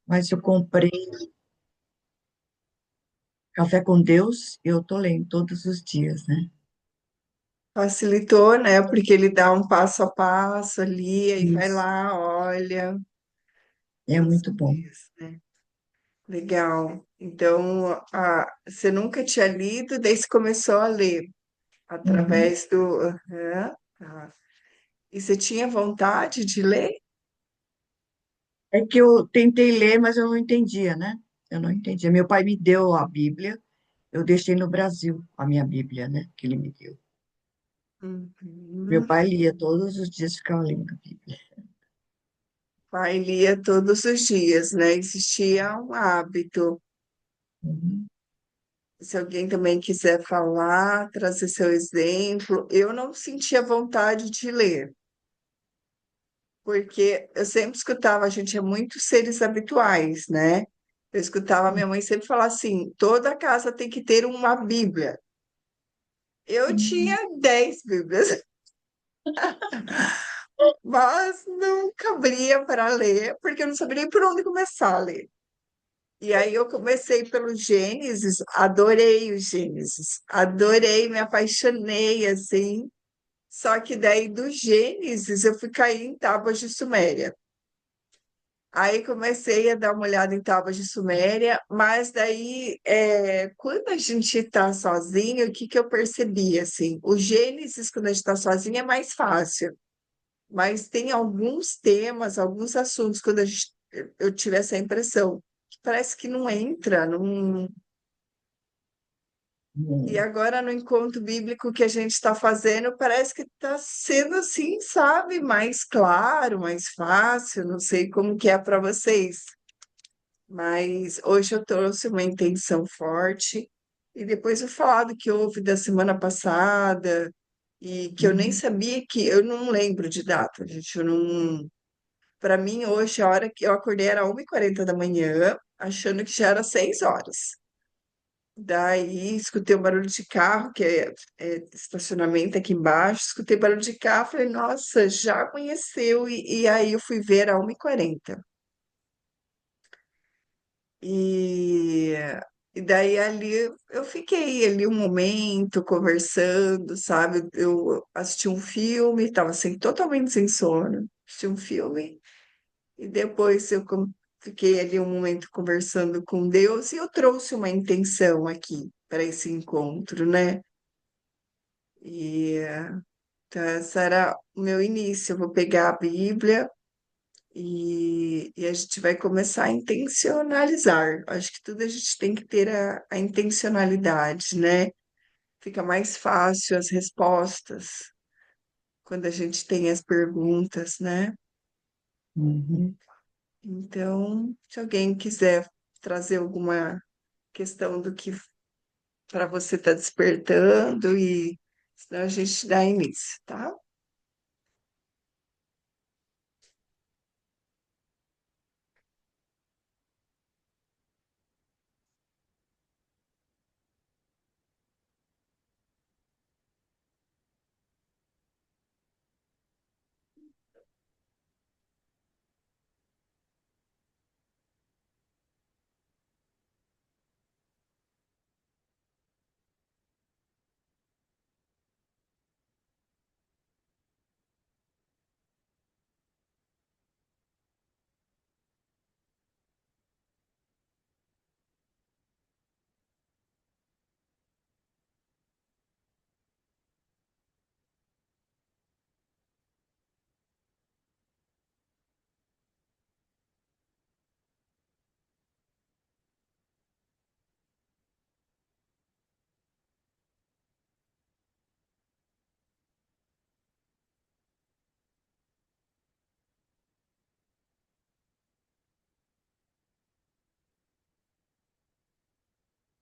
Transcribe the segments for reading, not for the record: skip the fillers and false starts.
Mas eu comprei Café com Deus, eu tô lendo todos os dias, né? Facilitou, né? Porque ele dá um passo a passo ali, aí vai Isso. lá, olha, É todos muito os bom. dias, né? Legal. Então, você nunca tinha lido, daí você começou a ler Uhum. através do. Aham, tá. E você tinha vontade de ler? É que eu tentei ler, mas eu não entendia, né? Eu não entendia. Meu pai me deu a Bíblia, eu deixei no Brasil a minha Bíblia, né? Que ele me deu. Meu Uhum. pai lia todos os dias, ficava lendo a Bíblia. Pai lia todos os dias, né? Existia um hábito. Uhum. Se alguém também quiser falar, trazer seu exemplo, eu não sentia vontade de ler, porque eu sempre escutava, a gente é muitos seres habituais, né? Eu escutava minha mãe sempre falar assim: toda casa tem que ter uma Bíblia. Eu Uhum. tinha 10 Bíblias, mas nunca abria para ler, porque eu não sabia nem por onde começar a ler. E aí eu comecei pelo Gênesis, adorei o Gênesis, adorei, me apaixonei assim. Só que daí do Gênesis eu fui cair em Tábuas de Suméria. Aí comecei a dar uma olhada em Tábuas de Suméria, mas daí, quando a gente está sozinho, o que que eu percebi, assim? O Gênesis, quando a gente está sozinho, é mais fácil, mas tem alguns temas, alguns assuntos, quando eu tive essa impressão, que parece que não entra, não. E Uhum. agora no encontro bíblico que a gente está fazendo, parece que está sendo assim, sabe? Mais claro, mais fácil. Não sei como que é para vocês, mas hoje eu trouxe uma intenção forte e depois eu falar do que houve da semana passada e que eu nem Uhum. sabia que eu não lembro de data, gente. Eu não. Para mim hoje a hora que eu acordei era 1h40 da manhã, achando que já era 6 horas. Daí escutei um barulho de carro, que é estacionamento aqui embaixo. Escutei barulho de carro, falei, nossa, já amanheceu. E aí eu fui ver a 1h40. E, e daí ali eu fiquei ali um momento conversando, sabe? Eu assisti um filme, estava assim, totalmente sem sono. Assisti um filme e depois fiquei ali um momento conversando com Deus e eu trouxe uma intenção aqui para esse encontro, né? E então, esse era o meu início. Eu vou pegar a Bíblia e a gente vai começar a intencionalizar. Acho que tudo a gente tem que ter a intencionalidade, né? Fica mais fácil as respostas quando a gente tem as perguntas, né? Uhum. Então, se alguém quiser trazer alguma questão do que para você está despertando e senão a gente dá início, tá?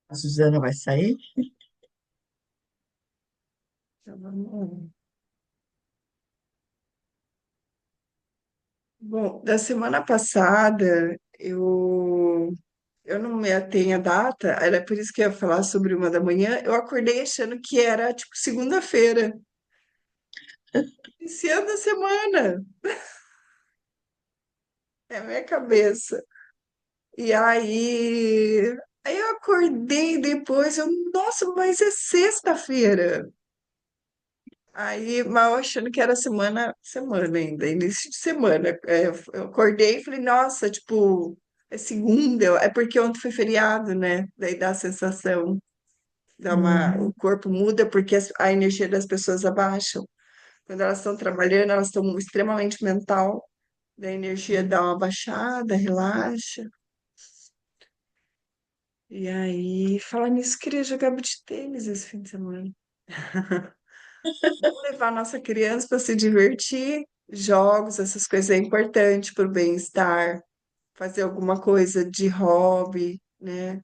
A Suzana vai sair? Então, vamos lá. Bom, da semana passada, eu não me atenho à data, era por isso que eu ia falar sobre 1h da manhã. Eu acordei achando que era tipo segunda-feira, iniciando a semana, é a minha cabeça. E aí eu acordei depois, nossa, mas é sexta-feira. Aí, mal achando que era semana ainda, início de semana. É, eu acordei e falei, nossa, tipo, é segunda, é porque ontem foi feriado, né? Daí dá a sensação, o Hum, corpo muda porque a energia das pessoas abaixa. Quando elas estão trabalhando, elas estão extremamente mental, daí a energia dá uma baixada, relaxa. E aí, falar nisso, queria jogar beach tênis esse fim de semana. Vamos levar nossa criança para se divertir. Jogos, essas coisas é importante para o bem-estar. Fazer alguma coisa de hobby, né?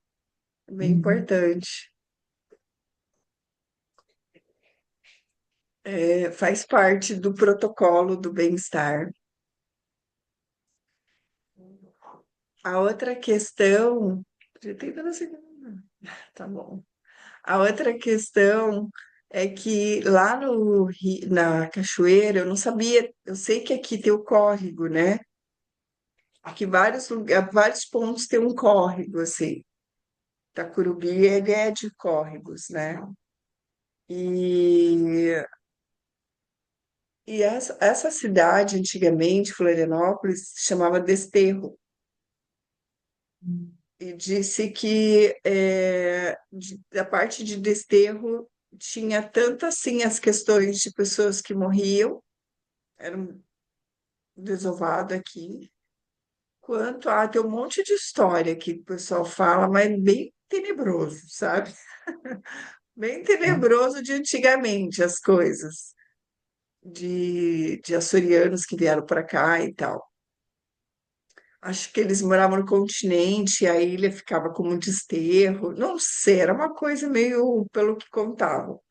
É bem uhum. importante. É, faz parte do protocolo do bem-estar. A outra questão. Já tem toda a segunda. Tá bom. A outra questão é que lá no, na cachoeira, eu não sabia, eu sei que aqui tem o córrego, né? Aqui vários lugares, vários pontos tem um córrego, assim. Itacurubi, ele é de córregos, né? E, essa cidade, antigamente, Florianópolis, se chamava Desterro. E disse que da parte de Desterro tinha tanto assim as questões de pessoas que morriam, era um desovado aqui, quanto tem um monte de história que o pessoal fala, mas bem tenebroso, sabe? Bem tenebroso de antigamente as coisas, de açorianos que vieram para cá e tal. Acho que eles moravam no continente, a ilha ficava como um desterro. Não sei, era uma coisa meio pelo que contavam.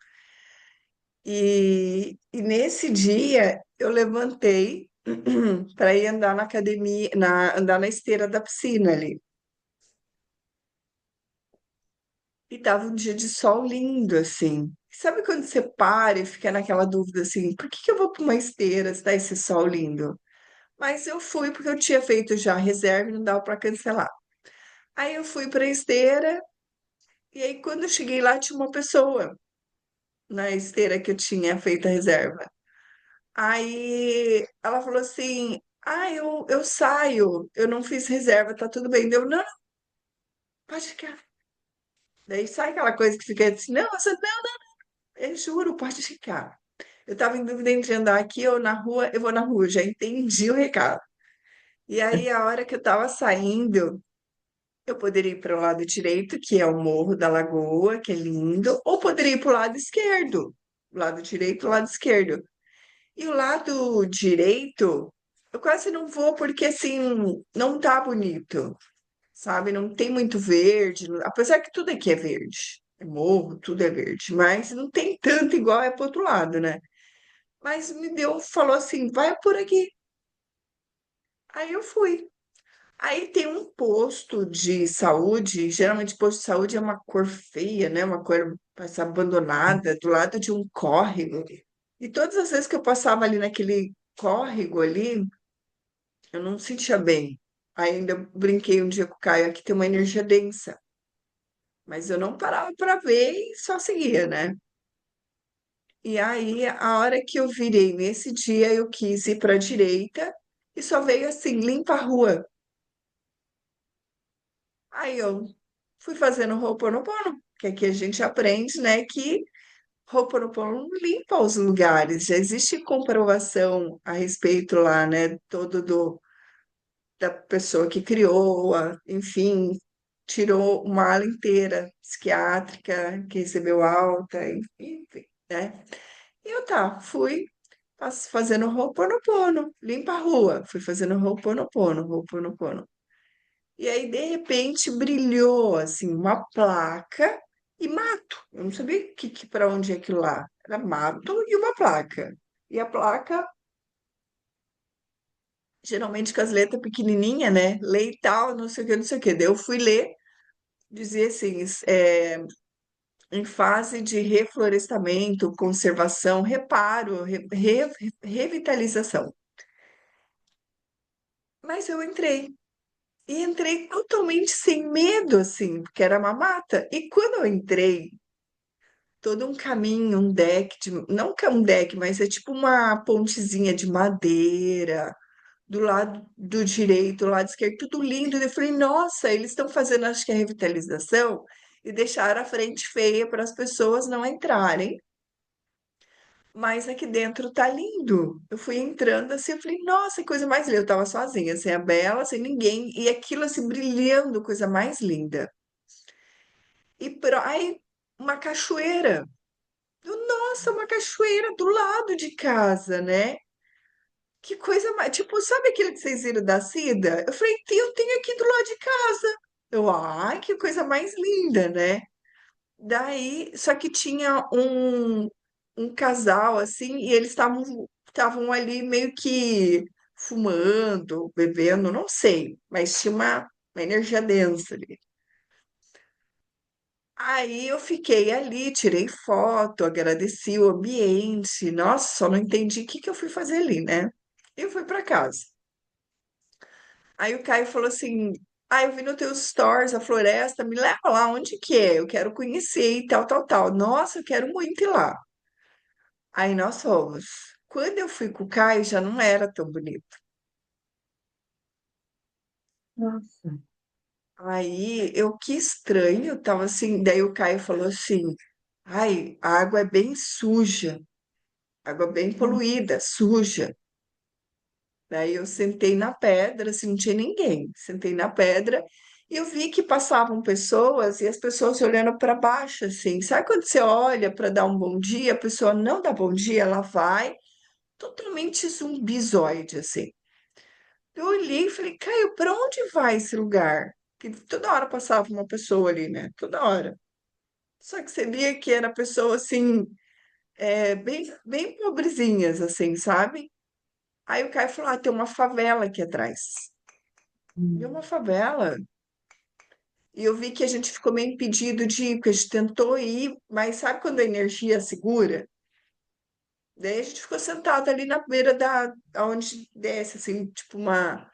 E nesse dia eu levantei para ir andar na academia, andar na esteira da piscina ali. E tava um dia de sol lindo, assim. Sabe quando você para e fica naquela dúvida assim, por que que eu vou para uma esteira se tá esse sol lindo? Mas eu fui porque eu tinha feito já a reserva e não dava para cancelar. Aí eu fui para a esteira e aí quando eu cheguei lá tinha uma pessoa na esteira que eu tinha feito a reserva. Aí ela falou assim: Ah, eu saio, eu não fiz reserva, tá tudo bem. Deu, não, pode ficar. Daí sai aquela coisa que fica assim: Não, não, eu juro, pode ficar. Eu tava em dúvida entre andar aqui ou na rua, eu vou na rua, já entendi o recado. E aí, a hora que eu tava saindo, eu poderia ir para o lado direito, que é o Morro da Lagoa, que é lindo, ou poderia ir para o lado esquerdo. Lado direito, lado esquerdo. E o lado direito, eu quase não vou porque assim, não tá bonito, sabe? Não tem muito verde, apesar que tudo aqui é verde. É morro, tudo é verde, mas não tem tanto igual é pro outro lado, né? Mas me deu, falou assim, vai por aqui. Aí eu fui. Aí tem um posto de saúde, geralmente posto de saúde é uma cor feia, né? Uma cor parece abandonada, do lado de um córrego. E todas as vezes que eu passava ali naquele córrego ali, eu não me sentia bem. Ainda brinquei um dia com o Caio, aqui tem uma energia densa, mas eu não parava para ver e só seguia, né? E aí, a hora que eu virei nesse dia, eu quis ir para a direita e só veio assim, limpa a rua. Aí eu fui fazendo Ho'oponopono, que aqui a gente aprende, né, que Ho'oponopono limpa os lugares. Já existe comprovação a respeito lá, né, todo da pessoa que criou, enfim, tirou uma ala inteira psiquiátrica, que recebeu alta, enfim, né? E eu fui fazendo Ho'oponopono, limpa a rua, fui fazendo Ho'oponopono, Ho'oponopono. E aí, de repente, brilhou, assim, uma placa e mato. Eu não sabia para onde é aquilo lá. Era mato e uma placa. E a placa, geralmente com as letras pequenininha, né? Lei tal, não sei o que, não sei o que. Daí eu fui ler, dizia assim, em fase de reflorestamento, conservação, reparo, revitalização. Mas eu entrei. E entrei totalmente sem medo, assim, porque era uma mata. E quando eu entrei, todo um caminho, um deck, não que é um deck, mas é tipo uma pontezinha de madeira, do lado do direito, do lado esquerdo, tudo lindo. Eu falei, nossa, eles estão fazendo, acho que a revitalização, e deixaram a frente feia para as pessoas não entrarem. Mas aqui dentro tá lindo. Eu fui entrando assim, eu falei, nossa, que coisa mais linda. Eu tava sozinha, sem a Bela, sem ninguém, e aquilo assim brilhando, coisa mais linda. Aí, uma cachoeira. Nossa, uma cachoeira do lado de casa, né? Que coisa mais. Tipo, sabe aquele que vocês viram da Cida? Eu falei, eu tenho aqui do lado de casa. Ai, que coisa mais linda, né? Daí, só que tinha um casal assim, e eles estavam ali meio que fumando, bebendo, não sei, mas tinha uma energia densa ali. Aí eu fiquei ali, tirei foto, agradeci o ambiente. Nossa, só não entendi o que que eu fui fazer ali, né? Eu fui para casa. Aí o Caio falou assim: Ah, eu vi no teus stories a floresta, me leva lá, onde que é? Eu quero conhecer e tal, tal, tal. Nossa, eu quero muito ir lá. Aí nós fomos. Quando eu fui com o Caio, já não era tão bonito. Nossa. Aí eu, que estranho, tava assim. Daí o Caio falou assim: Ai, a água é bem suja, água bem poluída, suja. Daí eu sentei na pedra, assim, não tinha ninguém. Sentei na pedra e eu vi que passavam pessoas e as pessoas olhando para baixo, assim. Sabe quando você olha para dar um bom dia, a pessoa não dá bom dia, ela vai totalmente zumbizoide, assim. Eu olhei e falei, Caio, para onde vai esse lugar? Que toda hora passava uma pessoa ali, né? Toda hora. Só que você via que era pessoa, assim, bem, bem pobrezinhas, assim, sabe? Aí o Caio falou, tem uma favela aqui atrás. E uma Hum. favela. E eu vi que a gente ficou meio impedido de ir, porque a gente tentou ir, mas sabe quando a energia segura? Daí a gente ficou sentado ali na beira onde desce, assim, tipo uma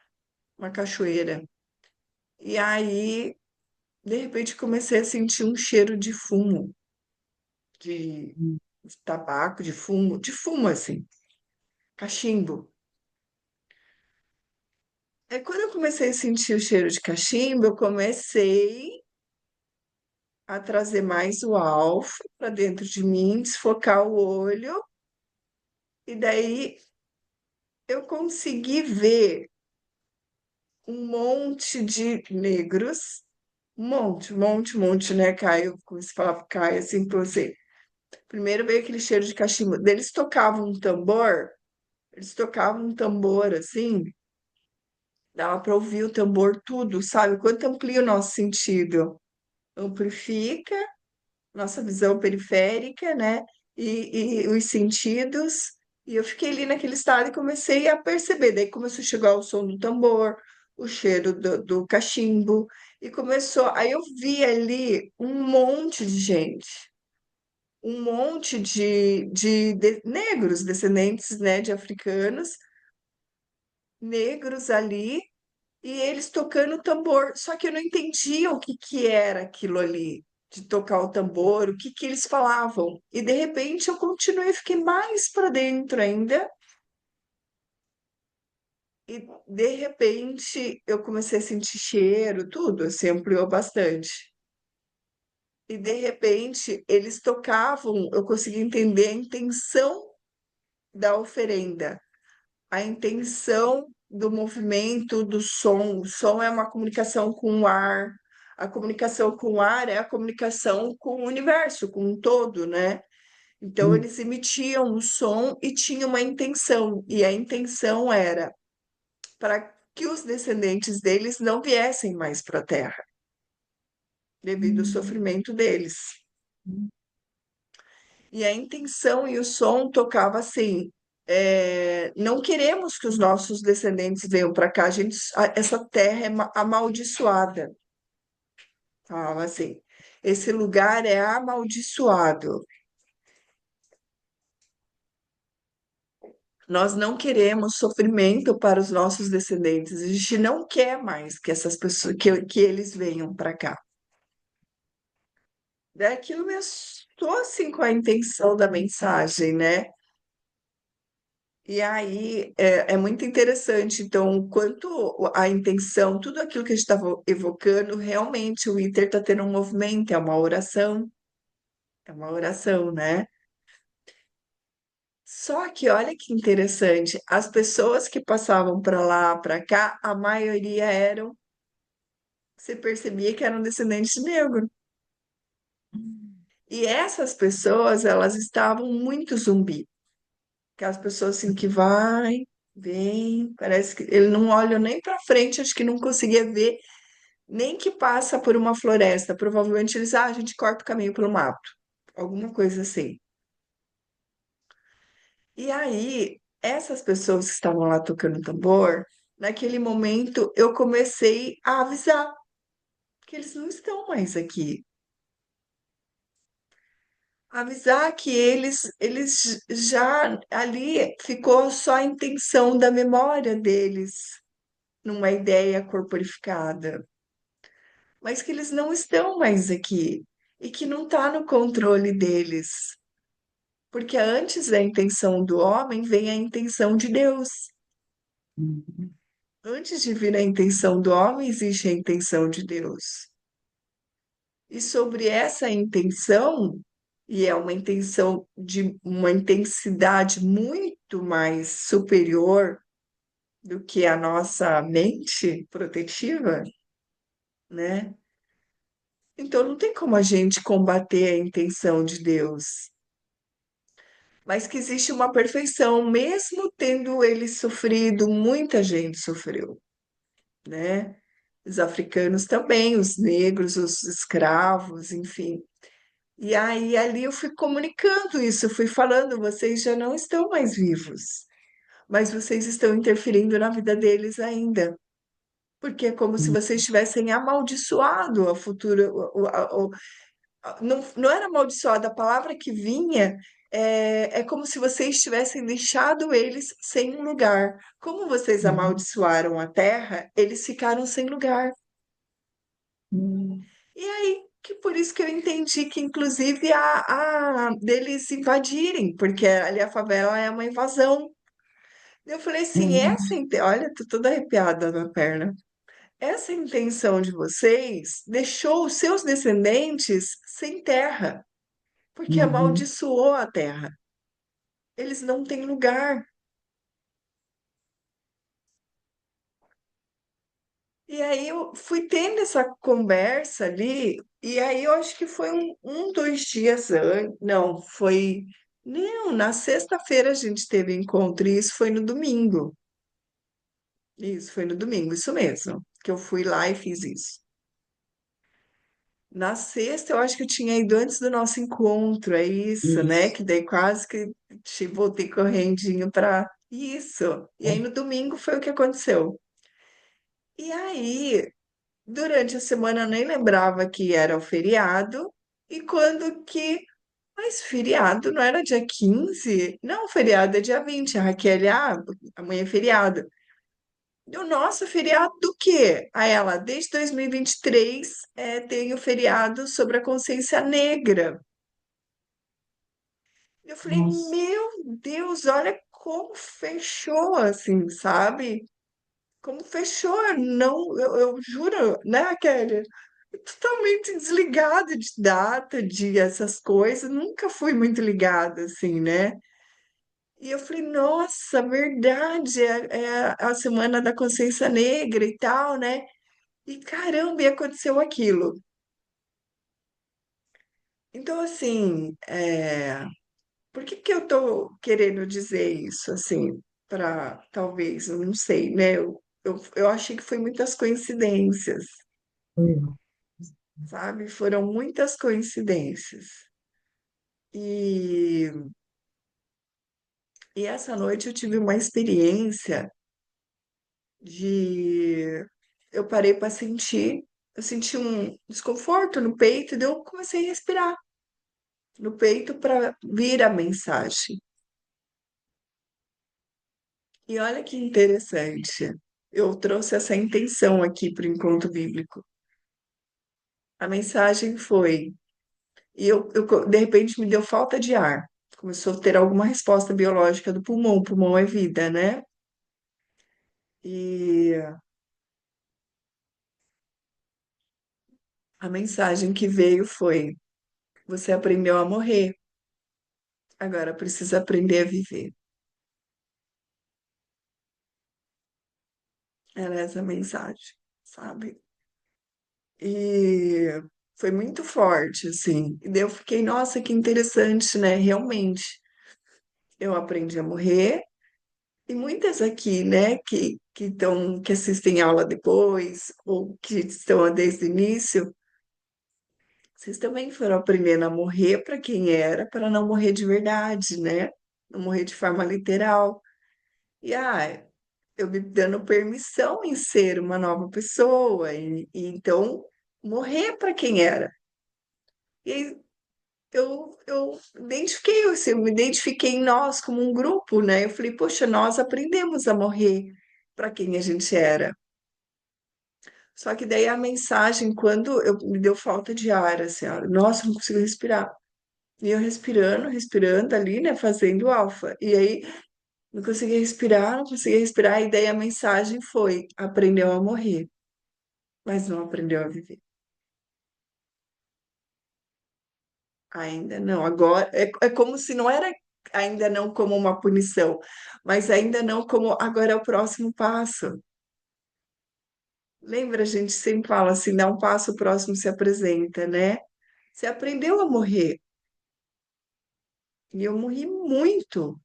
cachoeira. E aí, de repente, comecei a sentir um cheiro de fumo, de, Hum. de tabaco, de fumo, assim, cachimbo. Aí, quando eu comecei a sentir o cheiro de cachimbo, eu comecei a trazer mais o alfa para dentro de mim, desfocar o olho. E daí eu consegui ver um monte de negros, um monte, né, Caio? Comecei a falar pro Caio assim pra você. Primeiro veio aquele cheiro de cachimbo. Daí eles tocavam um tambor assim, dava para ouvir o tambor tudo, sabe? Quanto amplia o nosso sentido? Amplifica nossa visão periférica, né? E os sentidos. E eu fiquei ali naquele estado e comecei a perceber. Daí começou a chegar o som do tambor, o cheiro do cachimbo, e começou. Aí eu vi ali um monte de gente, um monte de negros, descendentes, né, de africanos, negros ali, e eles tocando tambor. Só que eu não entendia o que que era aquilo ali, de tocar o tambor, o que que eles falavam. E de repente eu continuei, fiquei mais para dentro ainda, e de repente eu comecei a sentir cheiro, tudo, assim, ampliou bastante. E de repente eles tocavam, eu consegui entender a intenção da oferenda, a intenção do movimento, do som. O som é uma comunicação com o ar. A comunicação com o ar é a comunicação com o universo, com um todo, né? Então, Hum. eles emitiam o som e tinham uma intenção, e a intenção era para que os descendentes deles não viessem mais para a Terra, devido ao Hum. sofrimento deles. Hum. E a intenção e o som tocava assim: não queremos que os nossos descendentes venham para cá, essa terra é amaldiçoada. Falava assim: esse lugar é amaldiçoado. Nós não queremos sofrimento para os nossos descendentes. A gente não quer mais que essas pessoas, que eles venham para cá. Daí aquilo me assustou assim com a intenção da mensagem, né? E aí é muito interessante. Então, quanto a intenção, tudo aquilo que a gente estava evocando, realmente o Inter está tendo um movimento, é uma oração, né? Só que olha que interessante, as pessoas que passavam para lá, para cá, a maioria eram, você percebia que eram descendentes de negro. E essas pessoas, elas estavam muito zumbi. Aquelas pessoas assim que vai, vem, parece que ele não olha nem para frente, acho que não conseguia ver nem que passa por uma floresta. Provavelmente eles, a gente corta o caminho para o mato, alguma coisa assim. E aí, essas pessoas que estavam lá tocando tambor, naquele momento eu comecei a avisar que eles não estão mais aqui. Avisar que eles já ali ficou só a intenção da memória deles numa ideia corporificada, mas que eles não estão mais aqui e que não está no controle deles, porque antes da intenção do homem vem a intenção de Deus. Uhum. Antes de vir a intenção do homem, existe a intenção de Deus. E sobre essa intenção, e é uma intenção de uma intensidade muito mais superior do que a nossa mente protetiva, né? Então não tem como a gente combater a intenção de Deus, mas que existe uma perfeição, mesmo tendo ele sofrido, muita gente sofreu, né? Os africanos também, os negros, os escravos, enfim. E aí ali eu fui comunicando isso, fui falando, vocês já não estão mais vivos, mas vocês estão interferindo na vida deles ainda. Porque é como se vocês tivessem amaldiçoado a futura. Não era amaldiçoada, a palavra que vinha é como se vocês tivessem deixado eles sem um lugar. Como vocês Uhum. amaldiçoaram a terra, eles ficaram sem lugar. Uhum. E aí, que por isso que eu entendi que, inclusive, a deles invadirem, porque ali a favela é uma invasão. Eu falei assim, Uhum. olha, tô toda arrepiada na perna. Essa intenção de vocês deixou os seus descendentes sem terra, porque Uhum. amaldiçoou a terra. Eles não têm lugar. E aí eu fui tendo essa conversa ali, e aí eu acho que foi dois dias antes. Não, foi. Não, na sexta-feira a gente teve encontro, e isso foi no domingo. Isso foi no domingo, isso mesmo, que eu fui lá e fiz isso. Na sexta, eu acho que eu tinha ido antes do nosso encontro, é isso, né? Isso. Que daí quase que te voltei correndinho para isso. E aí no domingo foi o que aconteceu. E aí, durante a semana eu nem lembrava que era o feriado, e quando que. Mas feriado não era dia 15? Não, feriado é dia 20. A Raquel, amanhã é feriado. O nosso feriado do quê? A ela, desde 2023, tem o feriado sobre a consciência negra. Eu falei, Nossa. meu Deus, olha como fechou, assim, sabe? Como fechou, eu juro, né, Kelly? Totalmente desligada de data, de essas coisas, nunca fui muito ligada, assim, né? E eu falei, nossa, verdade, é a Semana da Consciência Negra e tal, né? E caramba, e aconteceu aquilo. Então, assim, por que que eu tô querendo dizer isso, assim, para talvez, eu não sei, né? Eu achei que foi muitas coincidências, Foi. sabe? Foram muitas coincidências. E, e essa noite eu tive uma experiência de. Eu parei para sentir, eu senti um desconforto no peito, e daí eu comecei a respirar no peito para vir a mensagem. E olha que interessante. Eu trouxe essa intenção aqui para o encontro bíblico. A mensagem foi, de repente me deu falta de ar. Começou a ter alguma resposta biológica do pulmão. O pulmão é vida, né? E a mensagem que veio foi: você aprendeu a morrer, agora precisa aprender a viver. Era essa a mensagem, sabe? E foi muito forte, assim. E daí eu fiquei, nossa, que interessante, né? Realmente, eu aprendi a morrer. E muitas aqui, né, que assistem aula depois, ou que estão desde o início, vocês também foram aprendendo a morrer para quem era, para não morrer de verdade, né? Não morrer de forma literal. E eu me dando permissão em ser uma nova pessoa, e então morrer para quem era. E aí eu identifiquei, assim, eu me identifiquei em nós como um grupo, né? Eu falei, poxa, nós aprendemos a morrer para quem a gente era. Só que daí a mensagem, quando eu me deu falta de ar, assim, ó, nossa, eu não consigo respirar. E eu respirando, respirando ali, né, fazendo alfa. E aí não conseguia respirar, não conseguia respirar. E daí a mensagem foi: aprendeu a morrer, mas não aprendeu a viver. Ainda não. Agora é como se não era ainda não como uma punição, mas ainda não como agora é o próximo passo. Lembra, a gente sempre fala assim, dá um passo, o próximo se apresenta, né? Você aprendeu a morrer. E eu morri muito.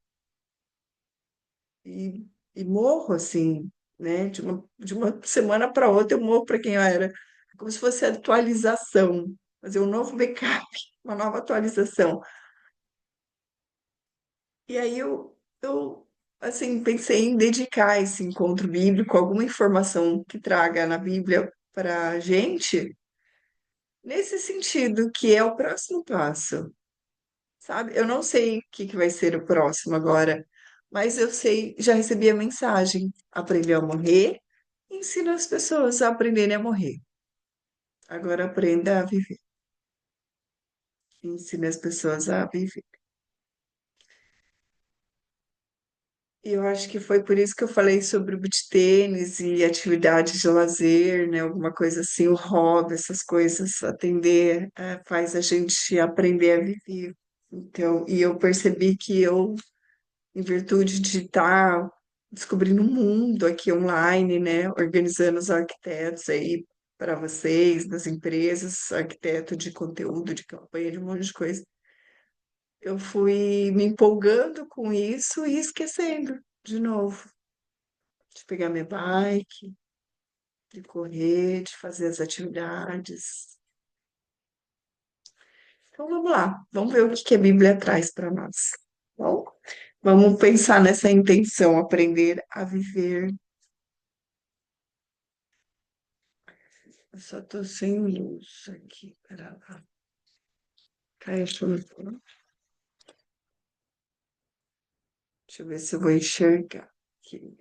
E, e morro assim, né? De uma semana para outra eu morro para quem eu era. É como se fosse atualização, fazer um novo backup, uma nova atualização. E aí eu assim, pensei em dedicar esse encontro bíblico, alguma informação que traga na Bíblia para a gente, nesse sentido, que é o próximo passo, sabe? Eu não sei o que vai ser o próximo agora, mas eu sei, já recebi a mensagem, aprendeu a morrer, ensina as pessoas a aprenderem a morrer. Agora aprenda a viver. Ensina as pessoas a viver. E eu acho que foi por isso que eu falei sobre o beach tênis e atividades de lazer, né? Alguma coisa assim, o hobby, essas coisas, atender, faz a gente aprender a viver. Então, e eu percebi que eu, em virtude de estar descobrindo um mundo aqui online, né? Organizando os arquitetos aí para vocês, das empresas, arquiteto de conteúdo, de campanha, de um monte de coisa. Eu fui me empolgando com isso e esquecendo de novo de pegar minha bike, de correr, de fazer as atividades. Então vamos lá, vamos ver o que que a Bíblia traz para nós. Bom, vamos pensar nessa intenção, aprender a viver. Eu só estou sem luz aqui. Pera lá. Deixa eu ver se eu vou enxergar aqui.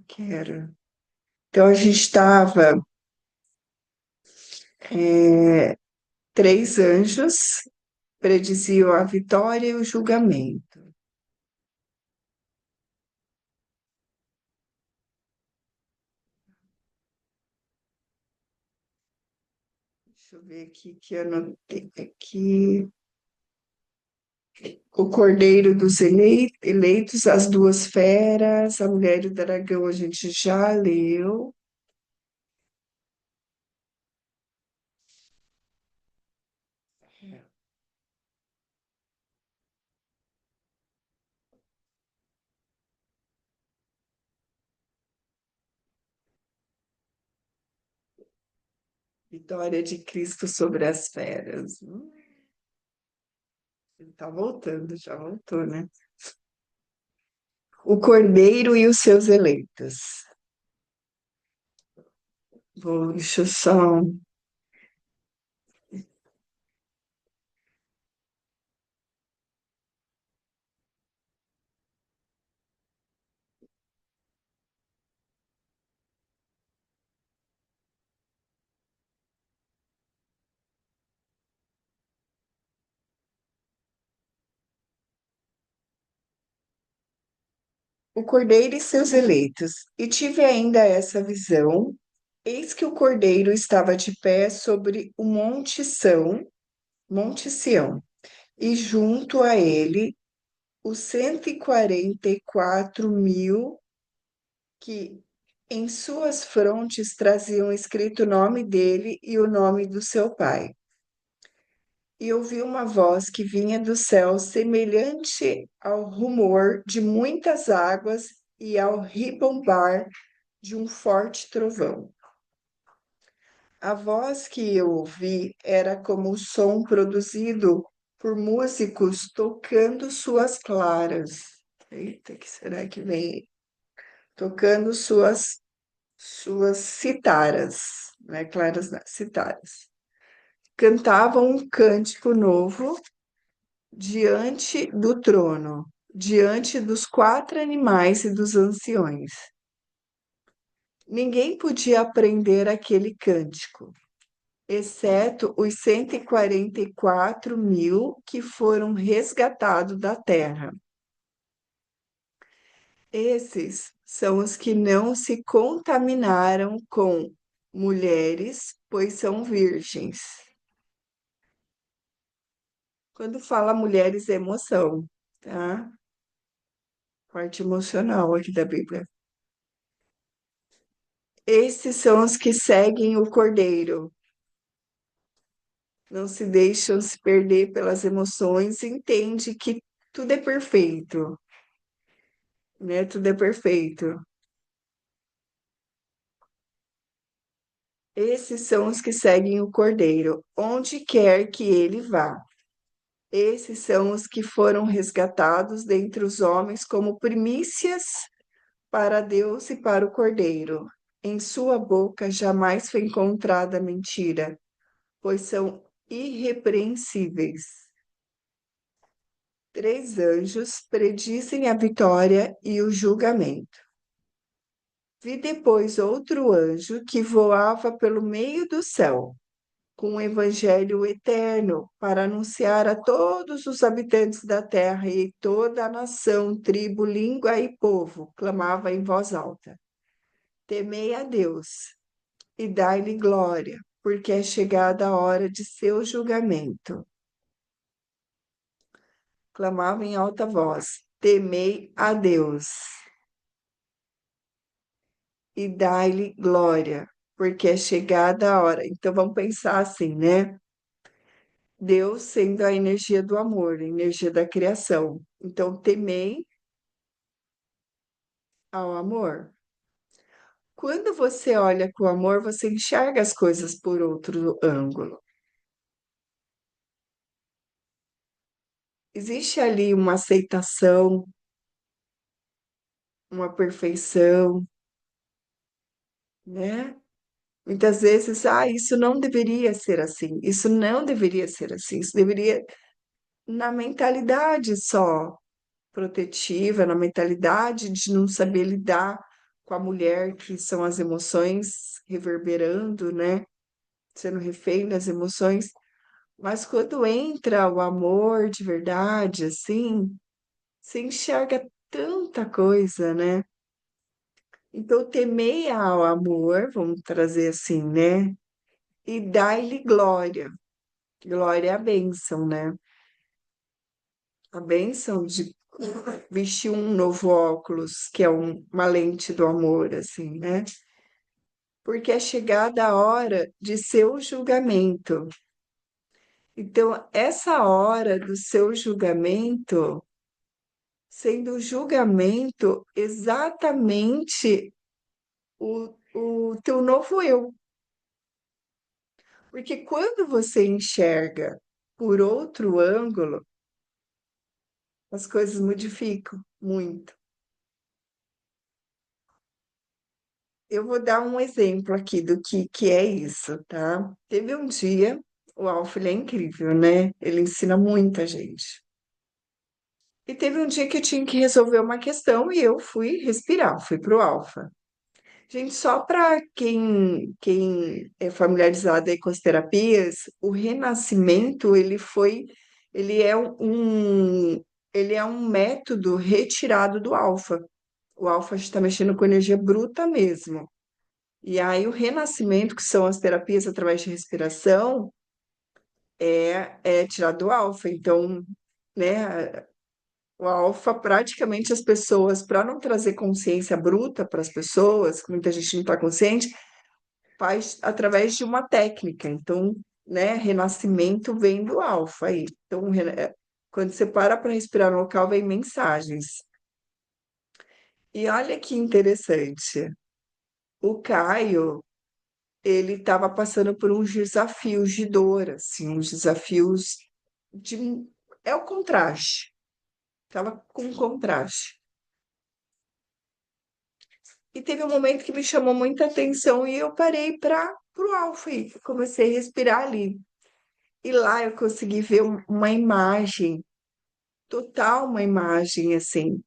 Quero. Então a gente estava três anjos prediziam a vitória e o julgamento. Deixa eu ver aqui que eu anotei aqui. O Cordeiro dos Eleitos, as duas feras, a Mulher e o Dragão, a gente já leu. Vitória de Cristo sobre as feras. Ele tá voltando, já voltou, né? O Cordeiro e os seus eleitos. Deixa eu só. o Cordeiro e seus eleitos. E tive ainda essa visão. Eis que o Cordeiro estava de pé sobre o Monte Sião, e junto a ele os 144.000 que em suas frontes traziam escrito o nome dele e o nome do seu pai. E ouvi uma voz que vinha do céu, semelhante ao rumor de muitas águas e ao ribombar de um forte trovão. A voz que eu ouvi era como o som produzido por músicos tocando suas claras. Eita, que será que vem? Tocando suas citaras, não é claras, não, citaras. Cantavam um cântico novo diante do trono, diante dos quatro animais e dos anciões. Ninguém podia aprender aquele cântico, exceto os 144.000 que foram resgatados da terra. Esses são os que não se contaminaram com mulheres, pois são virgens. Quando fala mulheres, é emoção, tá? Parte emocional aqui da Bíblia. Esses são os que seguem o Cordeiro, não se deixam se perder pelas emoções, entende que tudo é perfeito, né? Tudo é perfeito. Esses são os que seguem o Cordeiro, onde quer que ele vá. Esses são os que foram resgatados dentre os homens como primícias para Deus e para o Cordeiro. Em sua boca jamais foi encontrada mentira, pois são irrepreensíveis. Três anjos predizem a vitória e o julgamento. Vi depois outro anjo que voava pelo meio do céu, com o evangelho eterno, para anunciar a todos os habitantes da terra e toda a nação, tribo, língua e povo, clamava em voz alta: Temei a Deus e dai-lhe glória, porque é chegada a hora de seu julgamento. Clamava em alta voz: Temei a Deus e dai-lhe glória, porque é chegada a hora. Então vamos pensar assim, né? Deus sendo a energia do amor, a energia da criação. Então, temei ao amor. Quando você olha com amor, você enxerga as coisas por outro ângulo. Existe ali uma aceitação, uma perfeição, né? Muitas vezes, isso não deveria ser assim, isso não deveria ser assim, isso deveria, na mentalidade só protetiva, na mentalidade de não saber lidar com a mulher, que são as emoções reverberando, né? Sendo refém das emoções. Mas quando entra o amor de verdade, assim, você enxerga tanta coisa, né? Então, temei ao amor, vamos trazer assim, né? E dai-lhe glória. Glória é a bênção, né? A bênção de vestir um novo óculos, que é uma lente do amor, assim, né? Porque é chegada a hora de seu julgamento. Então, essa hora do seu julgamento, sendo o julgamento exatamente o teu novo eu. Porque quando você enxerga por outro ângulo, as coisas modificam muito. Eu vou dar um exemplo aqui do que é isso, tá? Teve um dia, o Alfa, ele é incrível, né? Ele ensina muita gente. E teve um dia que eu tinha que resolver uma questão e eu fui respirar, fui pro Alfa. Gente, só para quem é familiarizado aí com as terapias, o renascimento, ele é um método retirado do Alfa. O alfa está mexendo com energia bruta mesmo. E aí o renascimento, que são as terapias através de respiração, é tirado do alfa. Então, né, o alfa, praticamente as pessoas, para não trazer consciência bruta para as pessoas, que muita gente não está consciente, faz através de uma técnica. Então, né, renascimento vem do alfa aí. Então, quando você para respirar no local, vem mensagens. E olha que interessante. O Caio, ele estava passando por uns desafios de dor, assim, uns desafios de. É o contraste. Estava com contraste. E teve um momento que me chamou muita atenção e eu parei para o alfa e comecei a respirar ali. E lá eu consegui ver uma imagem, total uma imagem assim,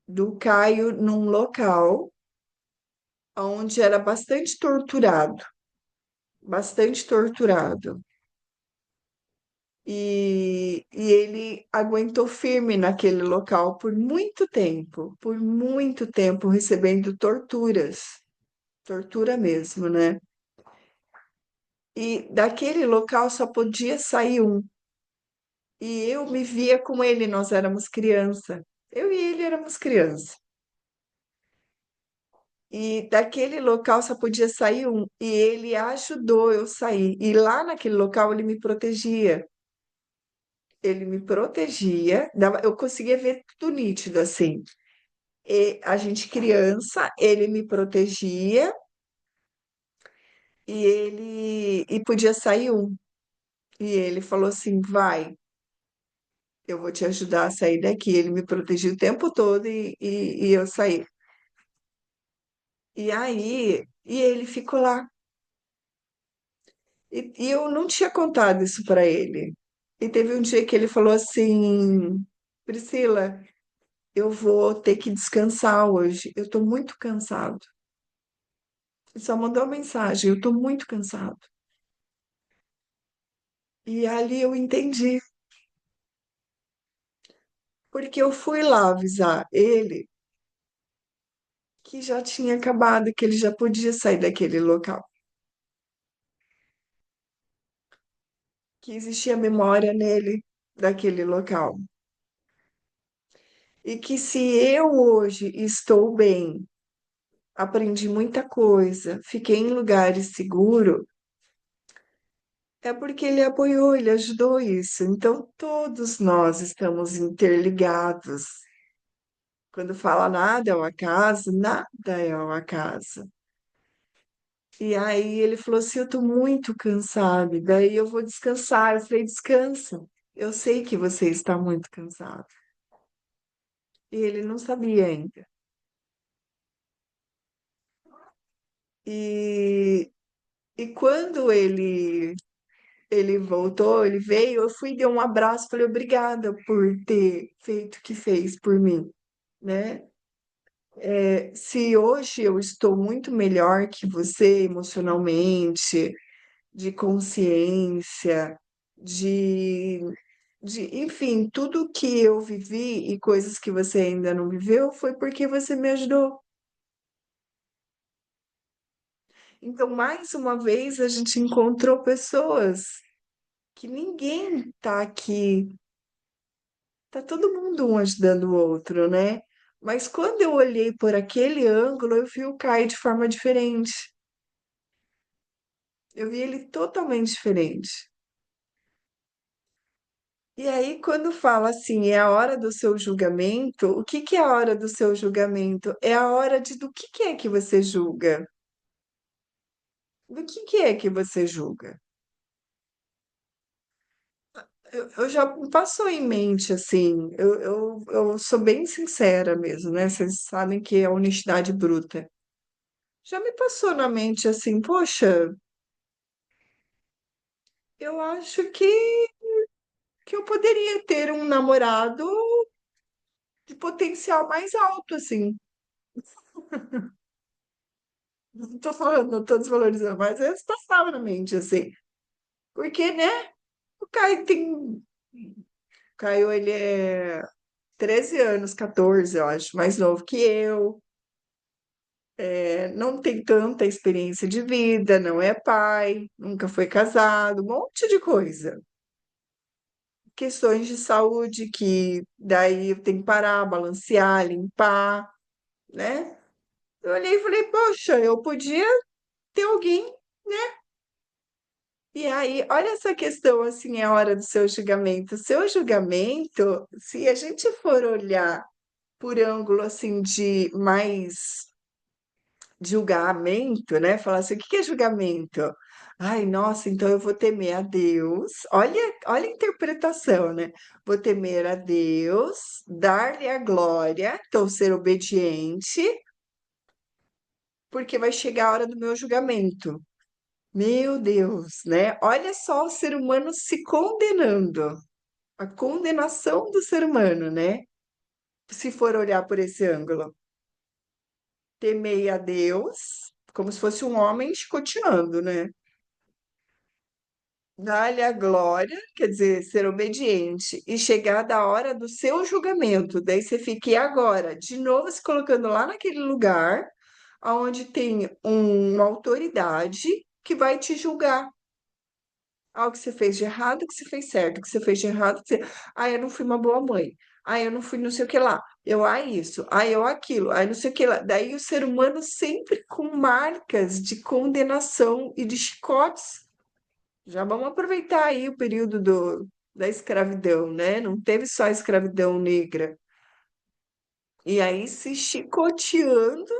do Caio num local onde era bastante torturado, bastante torturado. E ele aguentou firme naquele local por muito tempo, recebendo torturas, tortura mesmo, né? E daquele local só podia sair um. E eu me via com ele, nós éramos criança. Eu e ele éramos criança. E daquele local só podia sair um. E ele ajudou eu sair. E lá naquele local ele me protegia. Ele me protegia, eu conseguia ver tudo nítido assim. E a gente criança, ele me protegia e podia sair um. E ele falou assim: vai, eu vou te ajudar a sair daqui. Ele me protegia o tempo todo e eu saí. E ele ficou lá. E eu não tinha contado isso para ele. E teve um dia que ele falou assim: Priscila, eu vou ter que descansar hoje. Eu estou muito cansado. Ele só mandou uma mensagem: eu estou muito cansado. E ali eu entendi, porque eu fui lá avisar ele que já tinha acabado, que ele já podia sair daquele local, que existia memória nele daquele local. E que se eu hoje estou bem, aprendi muita coisa, fiquei em lugares seguros, é porque ele apoiou, ele ajudou isso. Então, todos nós estamos interligados. Quando fala nada é um acaso, nada é um acaso. E aí ele falou assim: eu tô muito cansado, daí eu vou descansar. Eu falei: descansa. Eu sei que você está muito cansado. E ele não sabia ainda. E, e quando ele voltou, ele veio, eu fui, dei um abraço, falei: obrigada por ter feito o que fez por mim, né? Se hoje eu estou muito melhor que você emocionalmente, de consciência, de, enfim, tudo que eu vivi e coisas que você ainda não viveu foi porque você me ajudou. Então, mais uma vez, a gente encontrou pessoas que ninguém tá aqui, tá todo mundo um ajudando o outro, né? Mas quando eu olhei por aquele ângulo, eu vi o Caio de forma diferente. Eu vi ele totalmente diferente. E aí, quando fala assim, é a hora do seu julgamento, o que que é a hora do seu julgamento? É a hora de do que é que você julga? Do que é que você julga? Eu já passou em mente, assim, eu sou bem sincera mesmo, né? Vocês sabem que é honestidade bruta. Já me passou na mente assim, poxa, eu acho que eu poderia ter um namorado de potencial mais alto, assim. Não tô falando, não tô desvalorizando, mas às vezes passava na mente, assim. Porque, né? O Caio tem. O Caio, ele 13 anos, 14, eu acho, mais novo que eu, não tem tanta experiência de vida, não é pai, nunca foi casado, um monte de coisa. Questões de saúde que daí eu tenho que parar, balancear, limpar, né? Eu olhei e falei, poxa, eu podia ter alguém. E aí, olha essa questão assim, é a hora do seu julgamento. O seu julgamento, se a gente for olhar por ângulo assim de mais julgamento, né? Falar assim, o que que é julgamento? Ai, nossa, então eu vou temer a Deus. Olha a interpretação, né? Vou temer a Deus, dar-lhe a glória, então ser obediente, porque vai chegar a hora do meu julgamento. Meu Deus, né? Olha só o ser humano se condenando, a condenação do ser humano, né? Se for olhar por esse ângulo. Temei a Deus, como se fosse um homem chicoteando, né? Dar-lhe a glória, quer dizer, ser obediente, e chegar da hora do seu julgamento. Daí você fica, e agora? De novo se colocando lá naquele lugar onde tem uma autoridade que vai te julgar. Ah, o que você fez de errado, o que você fez certo, o que você fez de errado, o que você... Ah, eu não fui uma boa mãe. Ah, eu não fui não sei o que lá. Eu, isso. Ah, eu aquilo. Ah, não sei o que lá. Daí o ser humano sempre com marcas de condenação e de chicotes. Já vamos aproveitar aí o período da escravidão, né? Não teve só a escravidão negra. E aí se chicoteando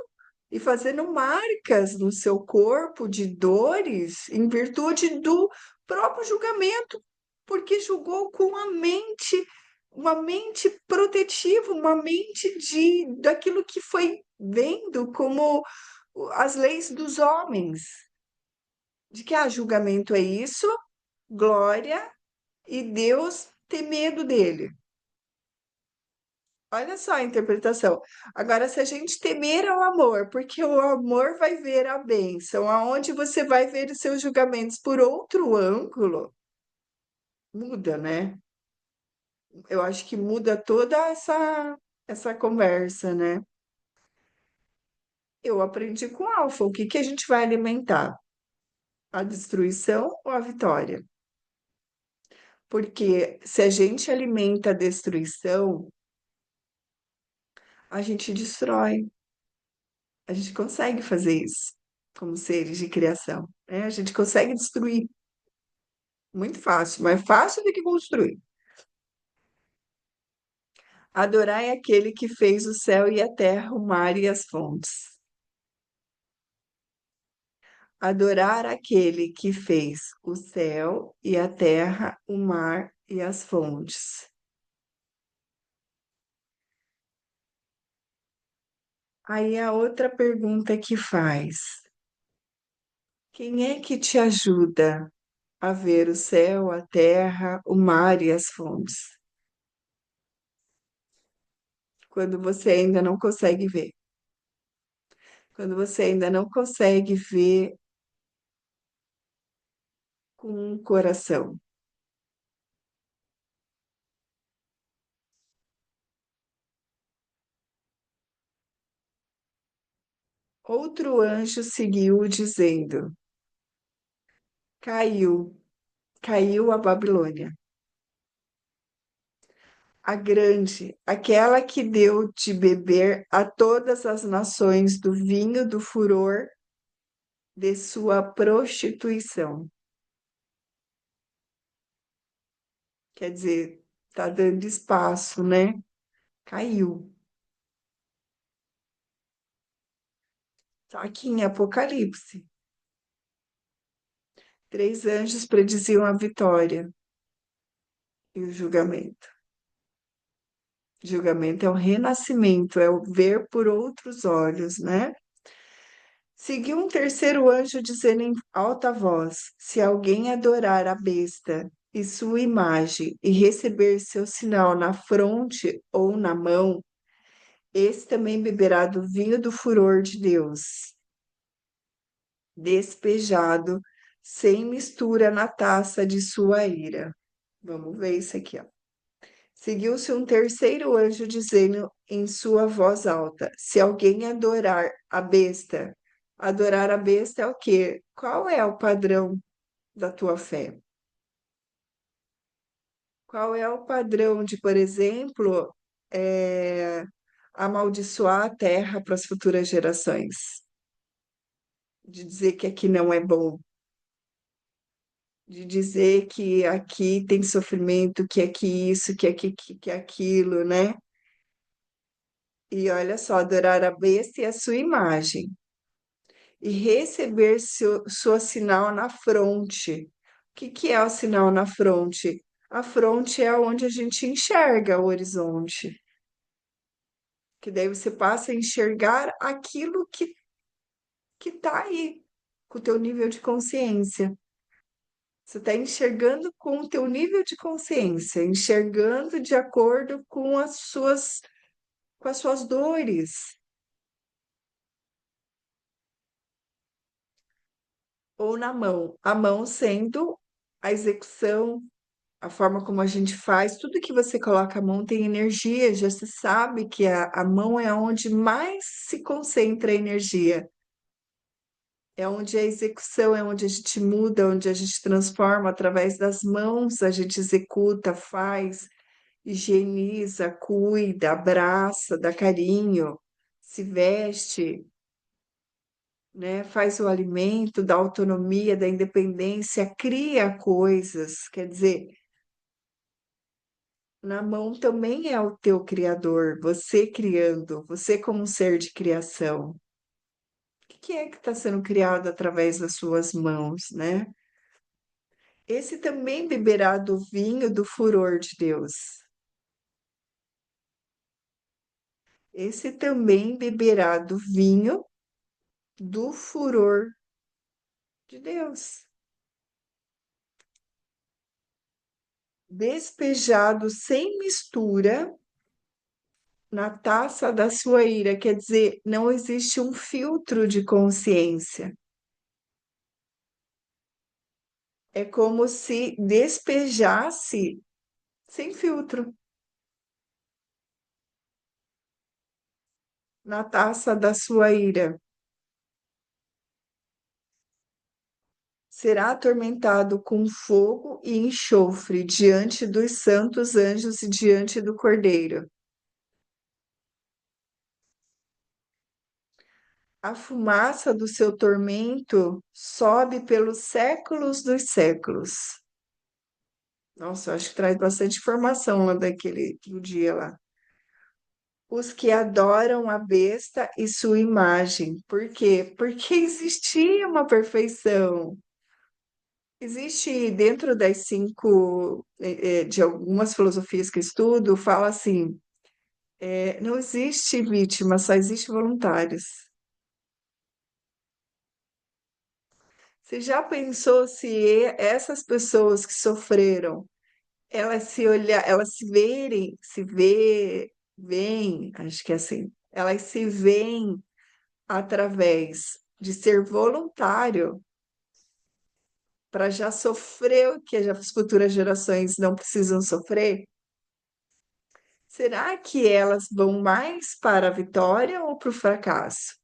e fazendo marcas no seu corpo de dores em virtude do próprio julgamento, porque julgou com a mente, uma mente protetiva, uma mente de daquilo que foi vendo como as leis dos homens, de que julgamento é isso, glória e Deus ter medo dele. Olha só a interpretação. Agora, se a gente temer ao amor, porque o amor vai ver a bênção, aonde você vai ver os seus julgamentos por outro ângulo, muda, né? Eu acho que muda toda essa conversa, né? Eu aprendi com Alfa, o que que a gente vai alimentar? A destruição ou a vitória? Porque se a gente alimenta a destruição, a gente destrói. A gente consegue fazer isso como seres de criação, né? A gente consegue destruir muito fácil, mais fácil do que construir. Adorai aquele que fez o céu e a terra, o mar e as fontes. Adorar aquele que fez o céu e a terra, o mar e as fontes. Aí a outra pergunta que faz: quem é que te ajuda a ver o céu, a terra, o mar e as fontes? Quando você ainda não consegue ver. Quando você ainda não consegue ver com o coração. Outro anjo seguiu, dizendo: Caiu, caiu a Babilônia, a grande, aquela que deu de beber a todas as nações do vinho do furor de sua prostituição. Quer dizer, tá dando espaço, né? Caiu. Tá aqui em Apocalipse. Três anjos prediziam a vitória e o julgamento. Julgamento é o renascimento, é o ver por outros olhos, né? Seguiu um terceiro anjo dizendo em alta voz: Se alguém adorar a besta e sua imagem e receber seu sinal na fronte ou na mão, esse também beberá do vinho do furor de Deus, despejado sem mistura na taça de sua ira. Vamos ver isso aqui, ó. Seguiu-se um terceiro anjo dizendo em sua voz alta: Se alguém adorar a besta é o quê? Qual é o padrão da tua fé? Qual é o padrão de, por exemplo, amaldiçoar a terra para as futuras gerações? De dizer que aqui não é bom, de dizer que aqui tem sofrimento, que aqui isso, que aquilo, né? E olha só, adorar a besta e a sua imagem, e receber sua sinal na fronte. O que que é o sinal na fronte? A fronte é onde a gente enxerga o horizonte, que daí você passa a enxergar aquilo que está aí, com o teu nível de consciência. Você está enxergando com o teu nível de consciência, enxergando de acordo com as suas dores, ou na mão. A mão sendo a execução, a forma como a gente faz, tudo que você coloca a mão tem energia, já se sabe que a mão é onde mais se concentra a energia. É onde a execução, é onde a gente muda, onde a gente transforma através das mãos, a gente executa, faz, higieniza, cuida, abraça, dá carinho, se veste, né? Faz o alimento, dá autonomia, dá independência, cria coisas. Quer dizer, na mão também é o teu criador, você criando, você como um ser de criação. O que é que está sendo criado através das suas mãos, né? Esse também beberá do vinho do furor de Deus. Esse também beberá do vinho do furor de Deus. Despejado sem mistura na taça da sua ira, quer dizer, não existe um filtro de consciência. É como se despejasse sem filtro na taça da sua ira. Será atormentado com fogo e enxofre diante dos santos anjos e diante do Cordeiro. A fumaça do seu tormento sobe pelos séculos dos séculos. Nossa, eu acho que traz bastante informação lá daquele do dia lá. Os que adoram a besta e sua imagem. Por quê? Porque existia uma perfeição. Existe dentro das cinco, de algumas filosofias que eu estudo, fala assim, não existe vítima, só existe voluntários. Você já pensou se essas pessoas que sofreram, elas se verem, veem, acho que é assim, elas se veem através de ser voluntário para já sofrer o que as futuras gerações não precisam sofrer? Será que elas vão mais para a vitória ou para o fracasso?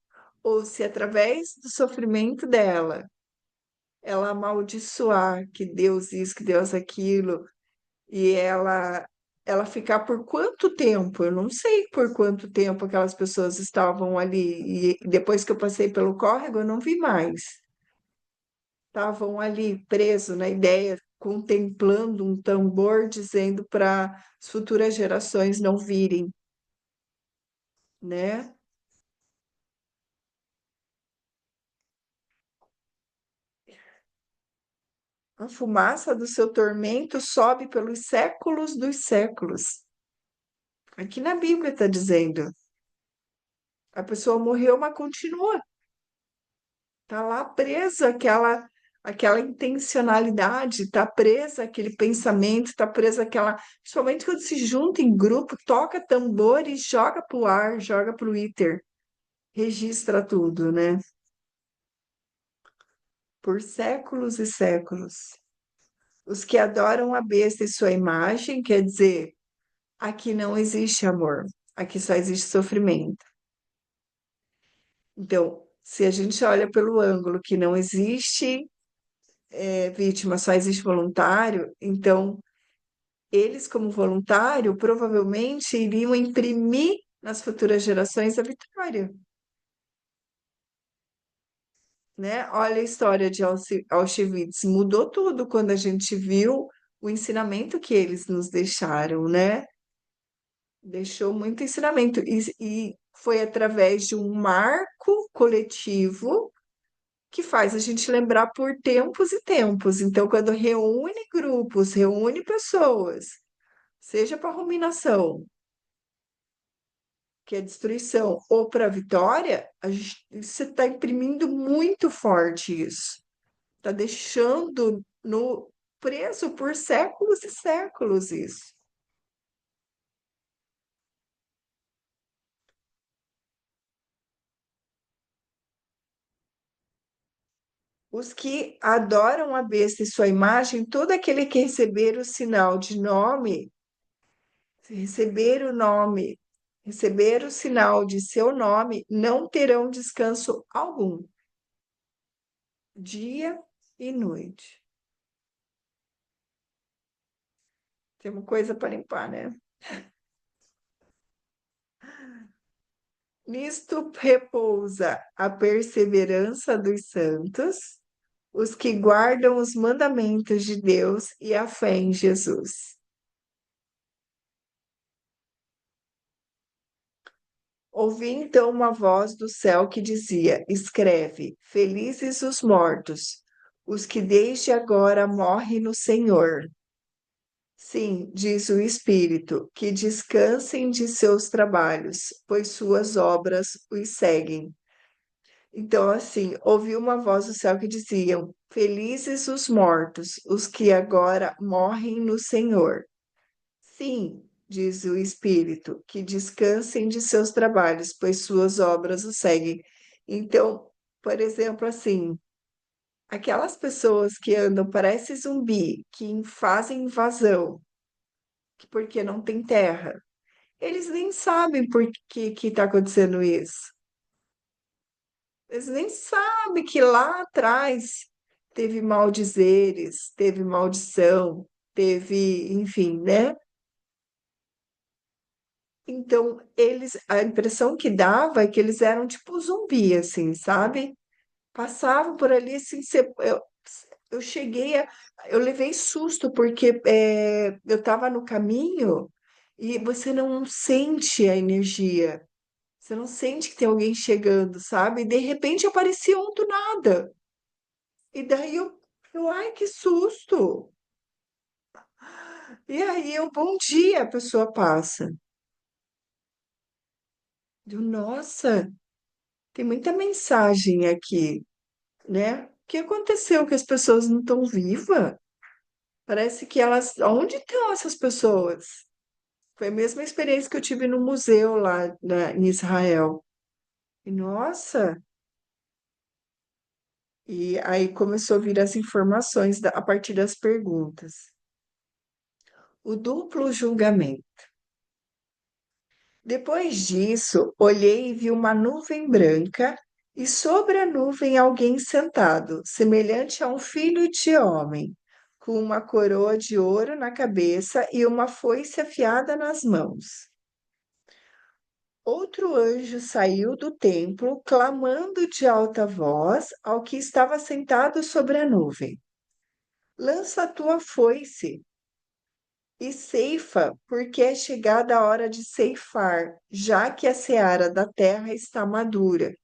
Ou se através do sofrimento dela, ela amaldiçoar que Deus isso, que Deus aquilo, e ela ficar por quanto tempo? Eu não sei por quanto tempo aquelas pessoas estavam ali. E depois que eu passei pelo córrego, eu não vi mais. Estavam ali presos na ideia, contemplando um tambor, dizendo para as futuras gerações não virem, né? A fumaça do seu tormento sobe pelos séculos dos séculos. Aqui na Bíblia está dizendo. A pessoa morreu, mas continua. Tá lá presa aquela intencionalidade, tá presa aquele pensamento, tá presa aquela. Principalmente quando se junta em grupo, toca tambor e joga pro ar, joga pro íter, registra tudo, né? Por séculos e séculos. Os que adoram a besta e sua imagem, quer dizer, Aqui não existe amor, aqui só existe sofrimento. Então, se a gente olha pelo ângulo que não existe vítima, só existe voluntário, então eles, como voluntário, provavelmente iriam imprimir nas futuras gerações a vitória, né? Olha a história de Auschwitz, mudou tudo quando a gente viu o ensinamento que eles nos deixaram, né? Deixou muito ensinamento e foi através de um marco coletivo que faz a gente lembrar por tempos e tempos. Então, quando reúne grupos, reúne pessoas, seja para ruminação, que é destruição, ou para vitória, você está imprimindo muito forte isso. Está deixando no preso por séculos e séculos isso. Os que adoram a besta e sua imagem, todo aquele que receber o sinal de nome, receber o nome, receber o sinal de seu nome, não terão descanso algum, dia e noite. Tem uma coisa para limpar, né? Nisto repousa a perseverança dos santos, os que guardam os mandamentos de Deus e a fé em Jesus. Ouvi então uma voz do céu que dizia: Escreve, felizes os mortos, os que desde agora morrem no Senhor. Sim, diz o Espírito, que descansem de seus trabalhos, pois suas obras os seguem. Então, assim, ouvi uma voz do céu que diziam: Felizes os mortos, os que agora morrem no Senhor. Sim, diz o Espírito, que descansem de seus trabalhos, pois suas obras o seguem. Então, por exemplo, assim, aquelas pessoas que andam, parece zumbi, que fazem invasão, porque não tem terra, eles nem sabem por que está acontecendo isso. Eles nem sabem que lá atrás teve maldizeres, teve maldição, teve, enfim, né? Então, eles, a impressão que dava é que eles eram tipo zumbi, assim, sabe? Passavam por ali, assim, eu cheguei a, eu levei susto, porque eu estava no caminho e você não sente a energia, você não sente que tem alguém chegando, sabe? E de repente aparecia um do nada. E daí ai, que susto! E aí, bom dia, a pessoa passa. Nossa, tem muita mensagem aqui, né? O que aconteceu que as pessoas não estão vivas? Parece que elas. Onde estão essas pessoas? Foi a mesma experiência que eu tive no museu lá em Israel. E, nossa! E aí começou a vir as informações a partir das perguntas. O duplo julgamento. Depois disso, olhei e vi uma nuvem branca, e sobre a nuvem alguém sentado, semelhante a um filho de homem, com uma coroa de ouro na cabeça e uma foice afiada nas mãos. Outro anjo saiu do templo, clamando de alta voz ao que estava sentado sobre a nuvem: Lança a tua foice e ceifa, porque é chegada a hora de ceifar, já que a seara da terra está madura.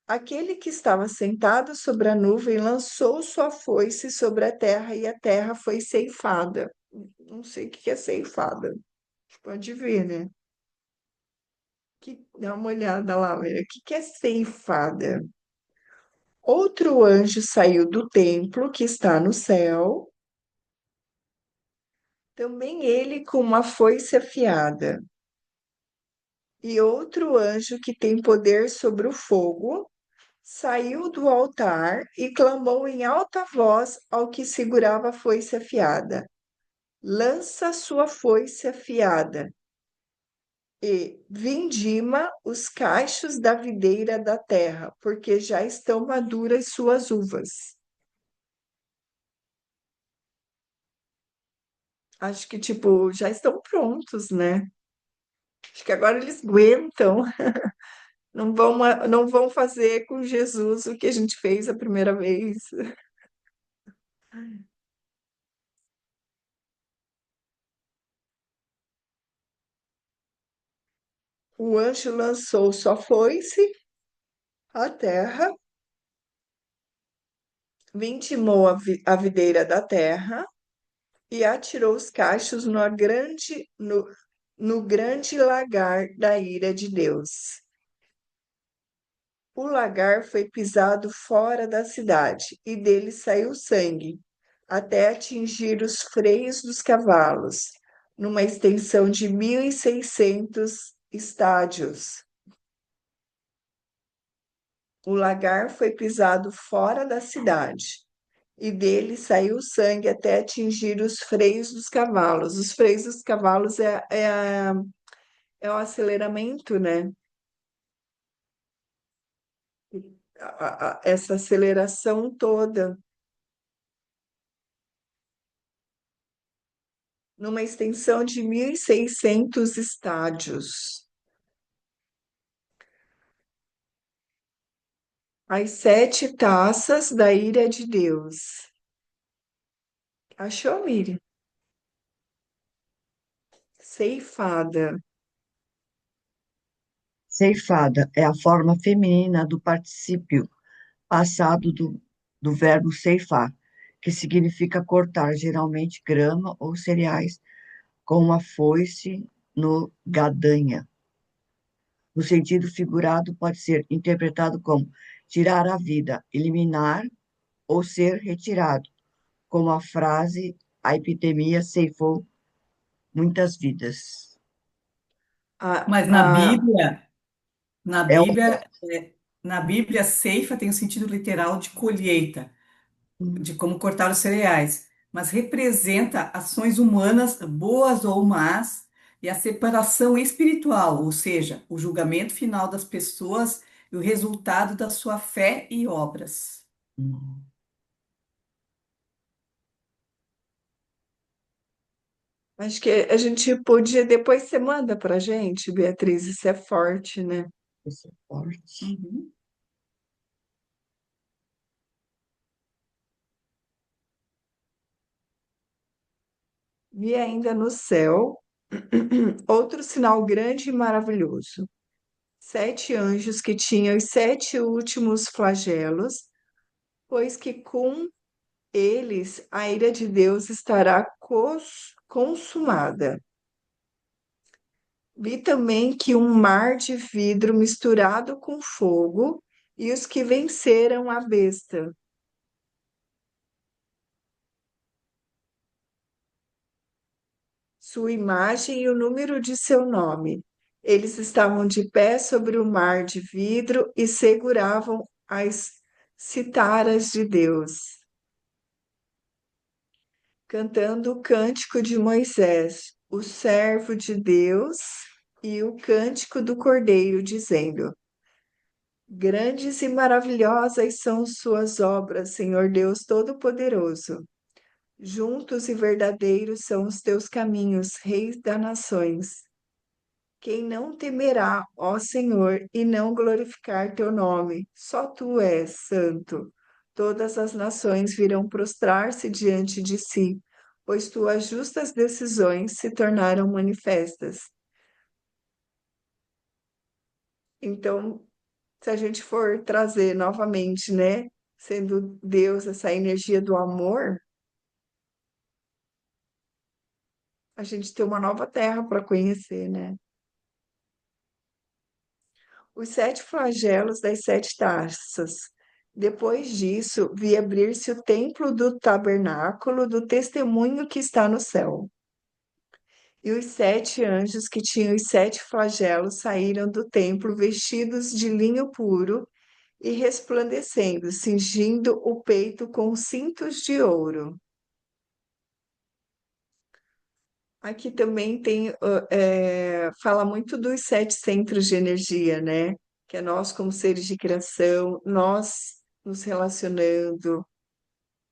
Aquele que estava sentado sobre a nuvem lançou sua foice sobre a terra e a terra foi ceifada. Não sei o que é ceifada. Pode ver, né? Dá uma olhada lá, olha. O que é ceifada? Outro anjo saiu do templo que está no céu, também ele com uma foice afiada. E outro anjo que tem poder sobre o fogo saiu do altar e clamou em alta voz ao que segurava a foice afiada: lança sua foice afiada e vindima os cachos da videira da terra, porque já estão maduras suas uvas. Acho que, tipo, já estão prontos, né? Acho que agora eles aguentam, não vão fazer com Jesus o que a gente fez a primeira vez. O anjo lançou sua foice à terra, vindimou a videira da terra e atirou os cachos no grande lagar da ira de Deus. O lagar foi pisado fora da cidade, e dele saiu sangue, até atingir os freios dos cavalos, numa extensão de 1.600 estádios. O lagar foi pisado fora da cidade, e dele saiu sangue até atingir os freios dos cavalos. Os freios dos cavalos é o aceleramento, né? Essa aceleração toda, numa extensão de 1.600 estádios. As sete taças da ira de Deus. Achou, Miriam? Ceifada. Ceifada é a forma feminina do particípio passado do verbo ceifar, que significa cortar, geralmente grama ou cereais, com uma foice no gadanha. No sentido figurado, pode ser interpretado como tirar a vida, eliminar ou ser retirado, como a frase a epidemia ceifou muitas vidas. A, Mas a, Na É o Bíblia, na Bíblia, ceifa tem o sentido literal de colheita, de como cortar os cereais, mas representa ações humanas, boas ou más, e a separação espiritual, ou seja, o julgamento final das pessoas e o resultado da sua fé e obras. acho que a gente podia, depois você manda para gente, Beatriz, isso é forte, né? esse é forte. Uhum. Vi ainda no céu outro sinal grande e maravilhoso. Sete anjos que tinham os sete últimos flagelos, pois que com eles a ira de Deus estará consumada. Vi também que um mar de vidro misturado com fogo, e os que venceram a besta, sua imagem e o número de seu nome. Eles estavam de pé sobre o mar de vidro e seguravam as citaras de Deus, cantando o cântico de Moisés, o servo de Deus, e o cântico do Cordeiro, dizendo: Grandes e maravilhosas são suas obras, Senhor Deus Todo-Poderoso. Juntos e verdadeiros são os teus caminhos, Rei das nações. Quem não temerá, ó Senhor, e não glorificar teu nome? Só tu és santo. Todas as nações virão prostrar-se diante de si, pois tuas justas decisões se tornaram manifestas. Então, se a gente for trazer novamente, né, sendo Deus essa energia do amor, a gente tem uma nova terra para conhecer, né? Os sete flagelos das sete taças. Depois disso, vi abrir-se o templo do tabernáculo do testemunho que está no céu. E os sete anjos que tinham os sete flagelos saíram do templo vestidos de linho puro e resplandecendo, cingindo o peito com cintos de ouro. Aqui também tem, fala muito dos sete centros de energia, né? Que é nós como seres de criação, nós nos relacionando,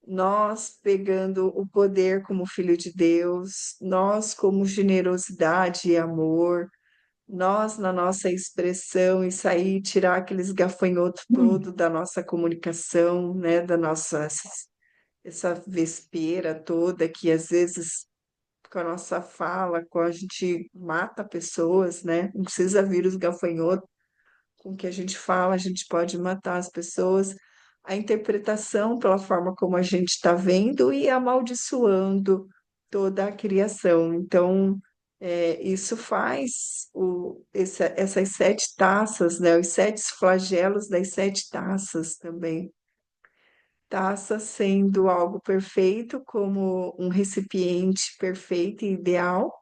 nós pegando o poder como filho de Deus, nós como generosidade e amor, nós na nossa expressão e sair tirar aqueles gafanhotos todo da nossa comunicação, né? Da nossa essa vespeira toda que às vezes com a nossa fala, com a gente mata pessoas, né? Não precisa vir os gafanhotos, com o que a gente fala, a gente pode matar as pessoas. A interpretação pela forma como a gente está vendo e amaldiçoando toda a criação. Então, isso faz essas sete taças, né? Os sete flagelos das sete taças também. Taça sendo algo perfeito, como um recipiente perfeito e ideal,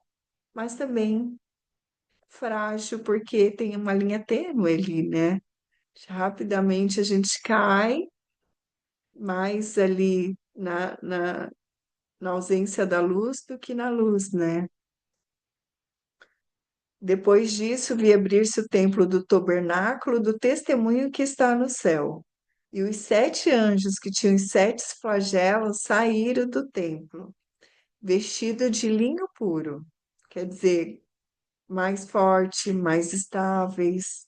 mas também frágil, porque tem uma linha tênue ali, né? Rapidamente a gente cai, mais ali na ausência da luz do que na luz, né? Depois disso, vi abrir-se o templo do tabernáculo do testemunho que está no céu. E os sete anjos que tinham os sete flagelos saíram do templo, vestidos de linho puro, quer dizer, mais forte, mais estáveis,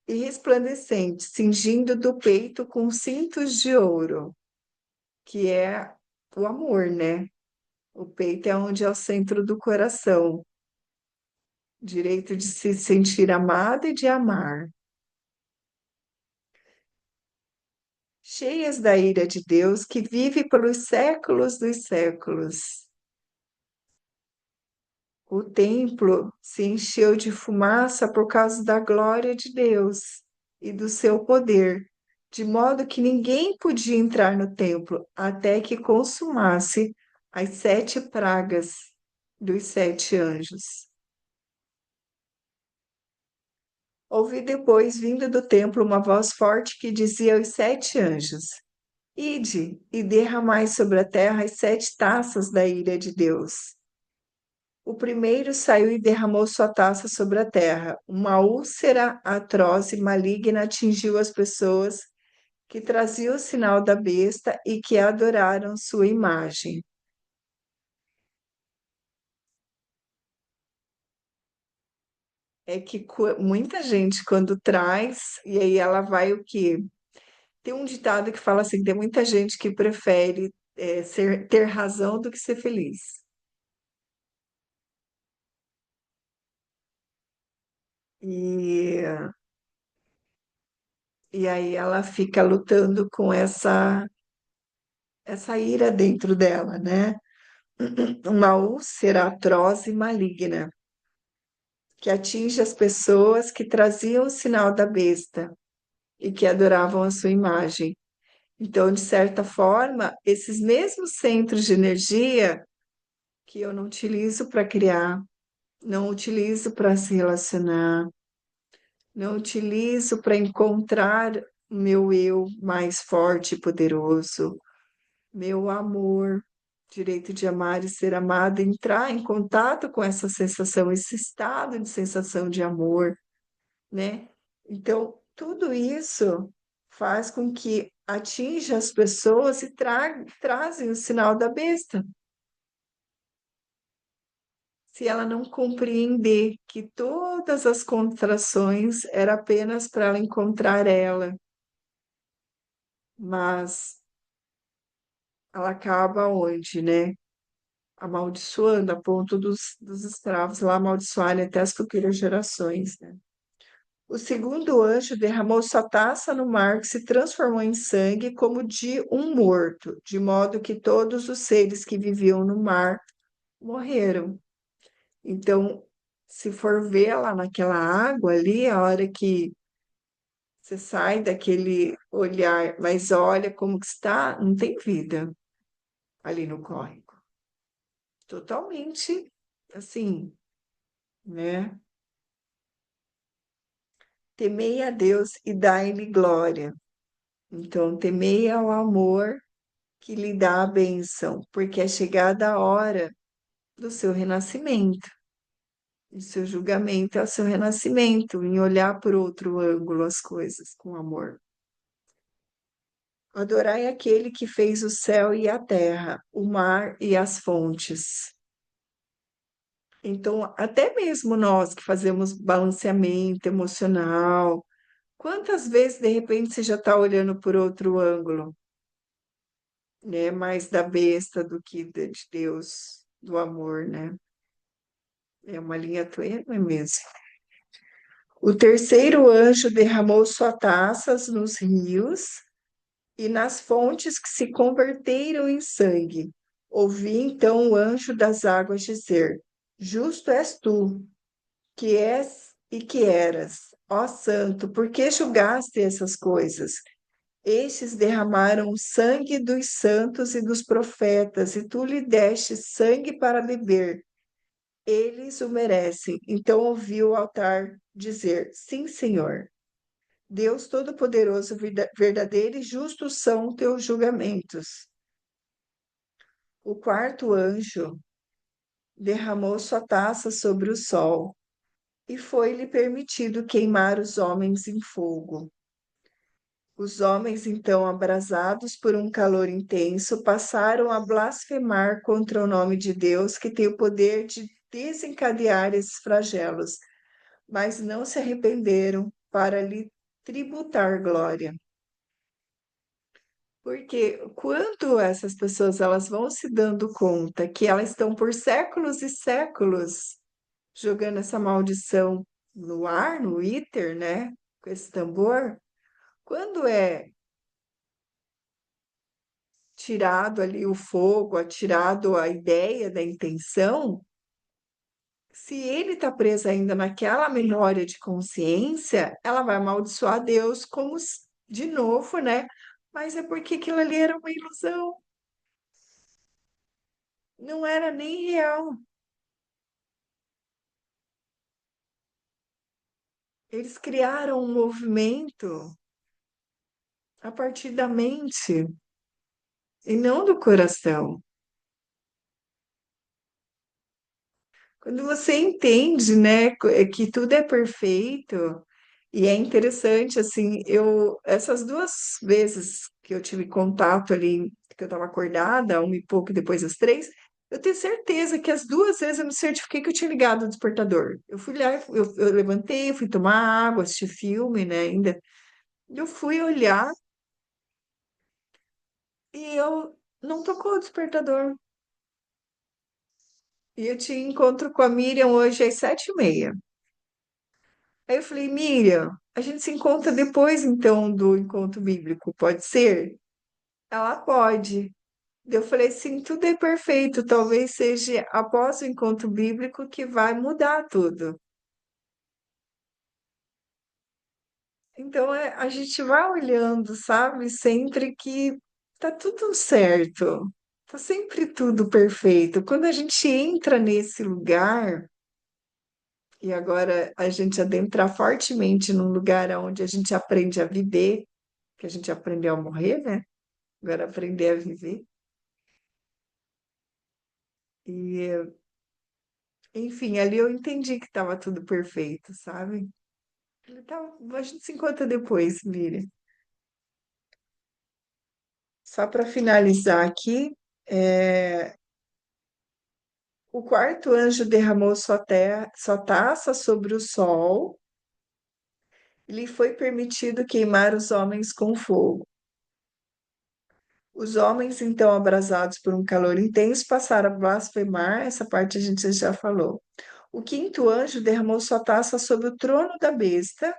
e resplandecentes, cingindo do peito com cintos de ouro, que é o amor, né? O peito é onde é o centro do coração, direito de se sentir amado e de amar. Cheias da ira de Deus que vive pelos séculos dos séculos. O templo se encheu de fumaça por causa da glória de Deus e do seu poder, de modo que ninguém podia entrar no templo até que consumasse as sete pragas dos sete anjos. Ouvi depois, vindo do templo, uma voz forte que dizia aos sete anjos: Ide e derramai sobre a terra as sete taças da ira de Deus. O primeiro saiu e derramou sua taça sobre a terra. Uma úlcera atroz e maligna atingiu as pessoas que traziam o sinal da besta e que adoraram sua imagem. É que muita gente, quando traz, e aí ela vai o quê? Tem um ditado que fala assim: tem muita gente que prefere ter razão do que ser feliz. E, e aí ela fica lutando com essa ira dentro dela, né? Uma úlcera atroz e maligna, que atinge as pessoas que traziam o sinal da besta e que adoravam a sua imagem. Então, de certa forma, esses mesmos centros de energia que eu não utilizo para criar, não utilizo para se relacionar, não utilizo para encontrar o meu eu mais forte e poderoso, meu amor, direito de amar e ser amado, entrar em contato com essa sensação, esse estado de sensação de amor, né? Então, tudo isso faz com que atinja as pessoas e trazem o sinal da besta. Se ela não compreender que todas as contrações era apenas para ela encontrar ela, mas ela acaba onde, né? Amaldiçoando a ponto dos escravos lá amaldiçoarem até as futuras gerações, né? O segundo anjo derramou sua taça no mar, que se transformou em sangue como de um morto, de modo que todos os seres que viviam no mar morreram. Então, se for ver lá naquela água ali, a hora que você sai daquele olhar, mas olha como que está, não tem vida ali no córrego. Totalmente assim, né? Temei a Deus e dai-lhe glória. Então, temei ao amor que lhe dá a bênção, porque é chegada a hora do seu renascimento. O seu julgamento é o seu renascimento, em olhar por outro ângulo as coisas com amor. Adorai aquele que fez o céu e a terra, o mar e as fontes. Então, até mesmo nós que fazemos balanceamento emocional, quantas vezes de repente você já está olhando por outro ângulo, né? Mais da besta do que de Deus, do amor, né? É uma linha tênue mesmo. O terceiro anjo derramou suas taças nos rios e nas fontes que se converteram em sangue. Ouvi então o anjo das águas dizer: Justo és tu, que és e que eras, ó Santo, por que julgaste essas coisas? Estes derramaram o sangue dos santos e dos profetas, e tu lhe deste sangue para beber. Eles o merecem. Então ouvi o altar dizer: Sim, Senhor. Deus Todo-Poderoso, verdadeiro e justo são teus julgamentos. O quarto anjo derramou sua taça sobre o sol, e foi-lhe permitido queimar os homens em fogo. Os homens, então, abrasados por um calor intenso, passaram a blasfemar contra o nome de Deus, que tem o poder de desencadear esses flagelos, mas não se arrependeram para lhe tributar glória. Porque quando essas pessoas elas vão se dando conta que elas estão por séculos e séculos jogando essa maldição no ar, no íter, né? Com esse tambor, quando é tirado ali o fogo, tirado a ideia da intenção, se ele está preso ainda naquela memória de consciência, ela vai amaldiçoar Deus como de novo, né? Mas é porque aquilo ali era uma ilusão, não era nem real. Eles criaram um movimento a partir da mente e não do coração. Quando você entende, né, que tudo é perfeito, e é interessante, assim, essas duas vezes que eu tive contato ali, que eu estava acordada, uma e pouco depois das três, eu tenho certeza que as duas vezes eu me certifiquei que eu tinha ligado o despertador. Eu fui lá, eu levantei, fui tomar água, assistir filme, né, ainda. Eu fui olhar e eu não tocou o despertador. E eu tinha encontro com a Miriam hoje às 7h30. Aí eu falei, Miriam, a gente se encontra depois então do encontro bíblico, pode ser? Ela pode. Eu falei, sim, tudo é perfeito. Talvez seja após o encontro bíblico que vai mudar tudo. Então a gente vai olhando, sabe, sempre que tá tudo certo, tá sempre tudo perfeito. Quando a gente entra nesse lugar, e agora a gente adentrar fortemente num lugar onde a gente aprende a viver, que a gente aprendeu a morrer, né? Agora aprender a viver. E, enfim, ali eu entendi que estava tudo perfeito, sabe? Então, a gente se encontra depois, Miriam. Só para finalizar aqui, é, o quarto anjo derramou sua taça sobre o sol e lhe foi permitido queimar os homens com fogo. Os homens, então, abrasados por um calor intenso, passaram a blasfemar, essa parte a gente já falou. O quinto anjo derramou sua taça sobre o trono da besta,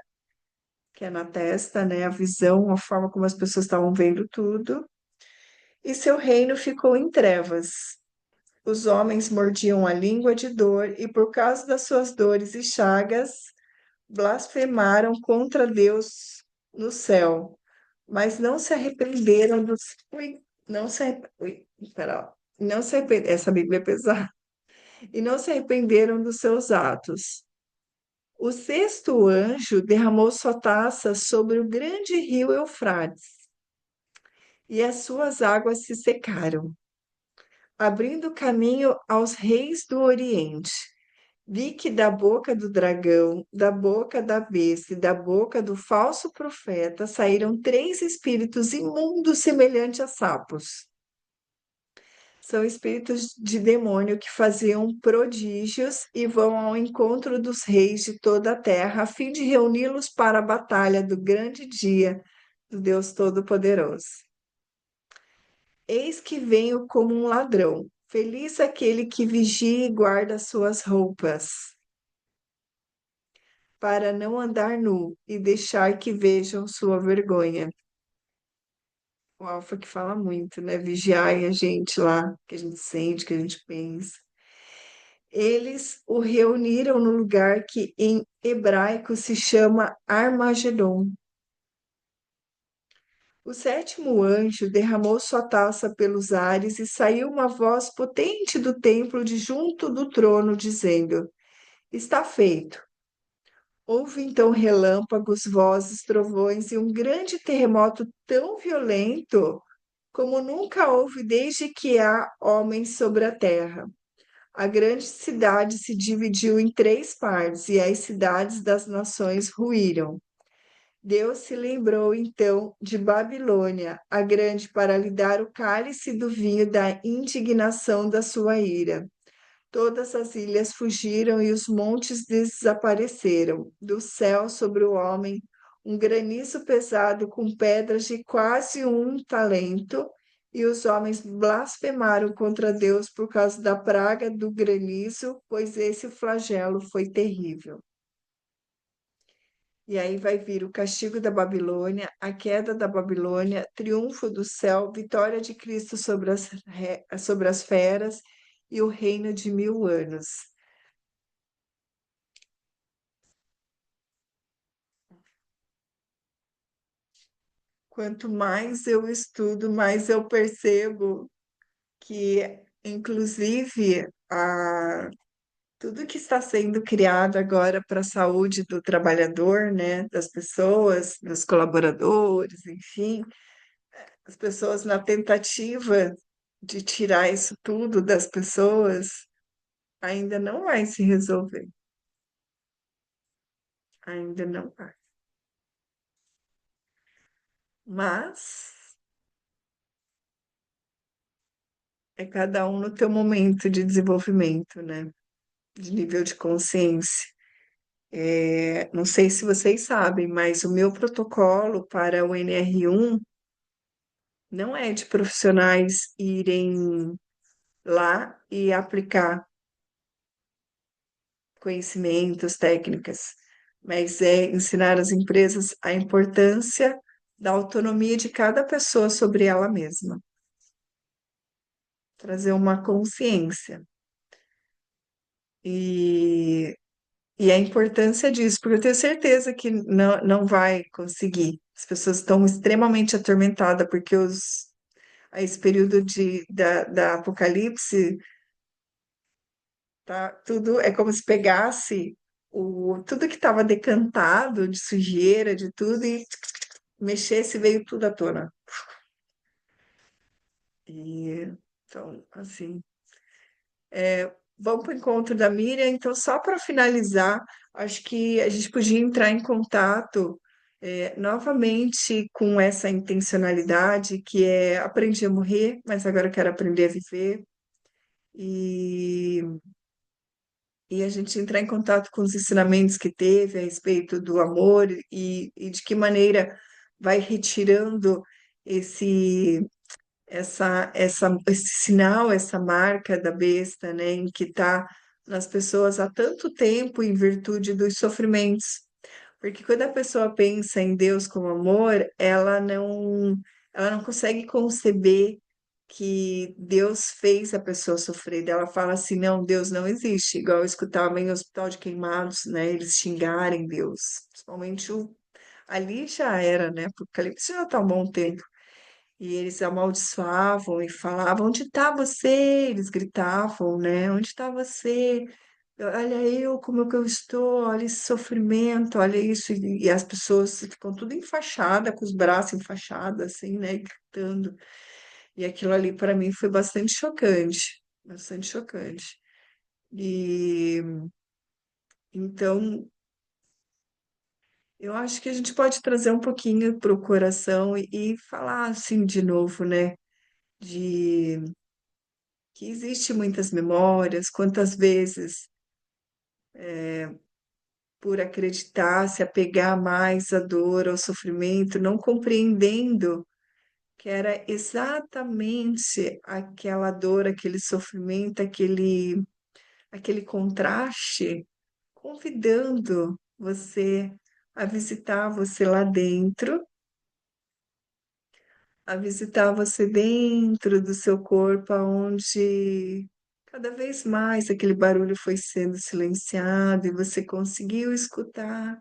que é na testa, né? A visão, a forma como as pessoas estavam vendo tudo, e seu reino ficou em trevas. Os homens mordiam a língua de dor, e por causa das suas dores e chagas, blasfemaram contra Deus no céu, mas não se arrependeram dos. Ui, não se arrep... Ui, pera, não se arrepend... Essa Bíblia é pesada. E não se arrependeram dos seus atos. O sexto anjo derramou sua taça sobre o grande rio Eufrates, e as suas águas se secaram. abrindo caminho aos reis do Oriente. Vi que da boca do dragão, da boca da besta e da boca do falso profeta saíram três espíritos imundos semelhantes a sapos. São espíritos de demônio que faziam prodígios e vão ao encontro dos reis de toda a terra, a fim de reuni-los para a batalha do grande dia do Deus Todo-Poderoso. Eis que venho como um ladrão. Feliz aquele que vigia e guarda suas roupas, para não andar nu e deixar que vejam sua vergonha. O Alfa que fala muito, né? Vigiai a gente lá, que a gente sente, que a gente pensa. Eles o reuniram no lugar que em hebraico se chama Armagedon. O sétimo anjo derramou sua taça pelos ares e saiu uma voz potente do templo de junto do trono, dizendo: Está feito. Houve então relâmpagos, vozes, trovões e um grande terremoto tão violento como nunca houve desde que há homens sobre a terra. A grande cidade se dividiu em três partes e as cidades das nações ruíram. Deus se lembrou então de Babilônia, a grande, para lhe dar o cálice do vinho da indignação da sua ira. Todas as ilhas fugiram e os montes desapareceram. Do céu sobre o homem, um granizo pesado com pedras de quase um talento, e os homens blasfemaram contra Deus por causa da praga do granizo, pois esse flagelo foi terrível. E aí vai vir o castigo da Babilônia, a queda da Babilônia, triunfo do céu, vitória de Cristo sobre as feras e o reino de 1000 anos. Quanto mais eu estudo, mais eu percebo que, inclusive, tudo que está sendo criado agora para a saúde do trabalhador, né, das pessoas, dos colaboradores, enfim, as pessoas na tentativa de tirar isso tudo das pessoas, ainda não vai se resolver. Ainda não vai. Mas é cada um no teu momento de desenvolvimento, né? De nível de consciência. Não sei se vocês sabem, mas o meu protocolo para o NR1 não é de profissionais irem lá e aplicar conhecimentos, técnicas, mas é ensinar as empresas a importância da autonomia de cada pessoa sobre ela mesma, trazer uma consciência e, e a importância disso, porque eu tenho certeza que não vai conseguir. As pessoas estão extremamente atormentadas porque a esse período da Apocalipse, tá? Tudo é como se pegasse tudo que estava decantado de sujeira, de tudo, e mexesse, veio tudo à tona. E, então, assim, vamos para o encontro da Miriam. Então, só para finalizar, acho que a gente podia entrar em contato novamente com essa intencionalidade que é aprendi a morrer, mas agora eu quero aprender a viver. E e a gente entrar em contato com os ensinamentos que teve a respeito do amor e de que maneira vai retirando esse esse sinal, essa marca da besta, né, em que está nas pessoas há tanto tempo em virtude dos sofrimentos. Porque quando a pessoa pensa em Deus como amor, ela não consegue conceber que Deus fez a pessoa sofrer. Daí ela fala assim, não, Deus não existe. Igual eu escutava em Hospital de Queimados, né? Eles xingarem Deus. Principalmente ali já era, né? Apocalipse já está há um bom tempo. E eles amaldiçoavam e falavam, onde está você? Eles gritavam, né? Onde está você? Olha eu, como é que eu estou, olha esse sofrimento, olha isso. E as pessoas ficam tudo enfaixadas, com os braços enfaixados, assim, né? Gritando. E aquilo ali para mim foi bastante chocante, bastante chocante. E então eu acho que a gente pode trazer um pouquinho para o coração e falar assim de novo, né? De que existe muitas memórias, quantas vezes por acreditar, se apegar mais à dor, ao sofrimento, não compreendendo que era exatamente aquela dor, aquele sofrimento, aquele contraste, convidando você a visitar você lá dentro, a visitar você dentro do seu corpo, onde cada vez mais aquele barulho foi sendo silenciado e você conseguiu escutar,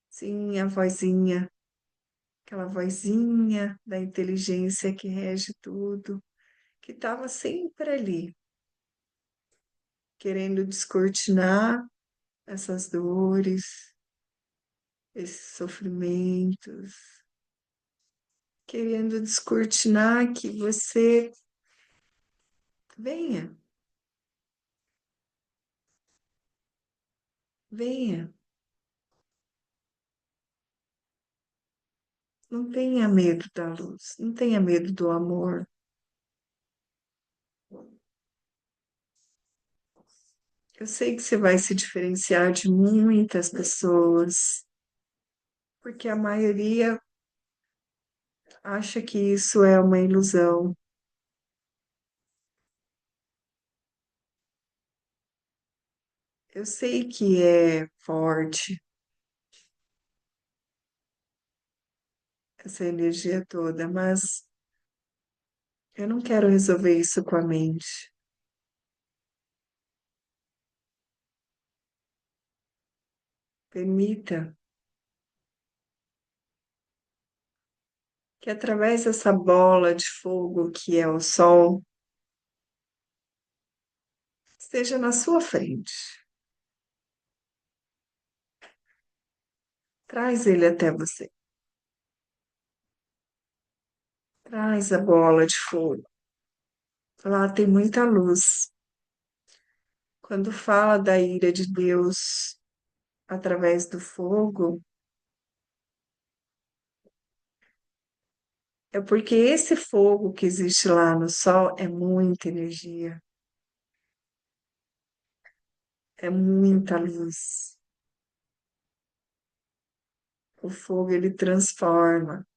sim, a vozinha, aquela vozinha da inteligência que rege tudo, que estava sempre ali, querendo descortinar essas dores, esses sofrimentos, querendo descortinar que você venha, venha, não tenha medo da luz, não tenha medo do amor. Eu sei que você vai se diferenciar de muitas pessoas, porque a maioria acha que isso é uma ilusão. Eu sei que é forte essa energia toda, mas eu não quero resolver isso com a mente. Permita que através dessa bola de fogo que é o sol, esteja na sua frente. Traz ele até você. Traz a bola de fogo. Lá tem muita luz. Quando fala da ira de Deus através do fogo, é porque esse fogo que existe lá no sol é muita energia, é muita luz. O fogo ele transforma,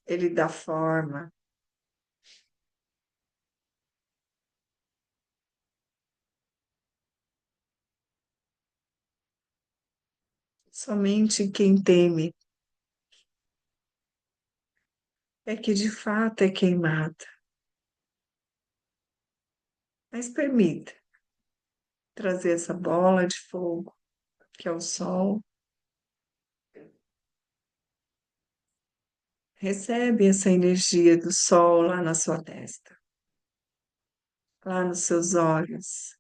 ele dá forma. Somente quem teme é que de fato é queimado. Mas permita trazer essa bola de fogo, que é o sol. Recebe essa energia do sol lá na sua testa, lá nos seus olhos.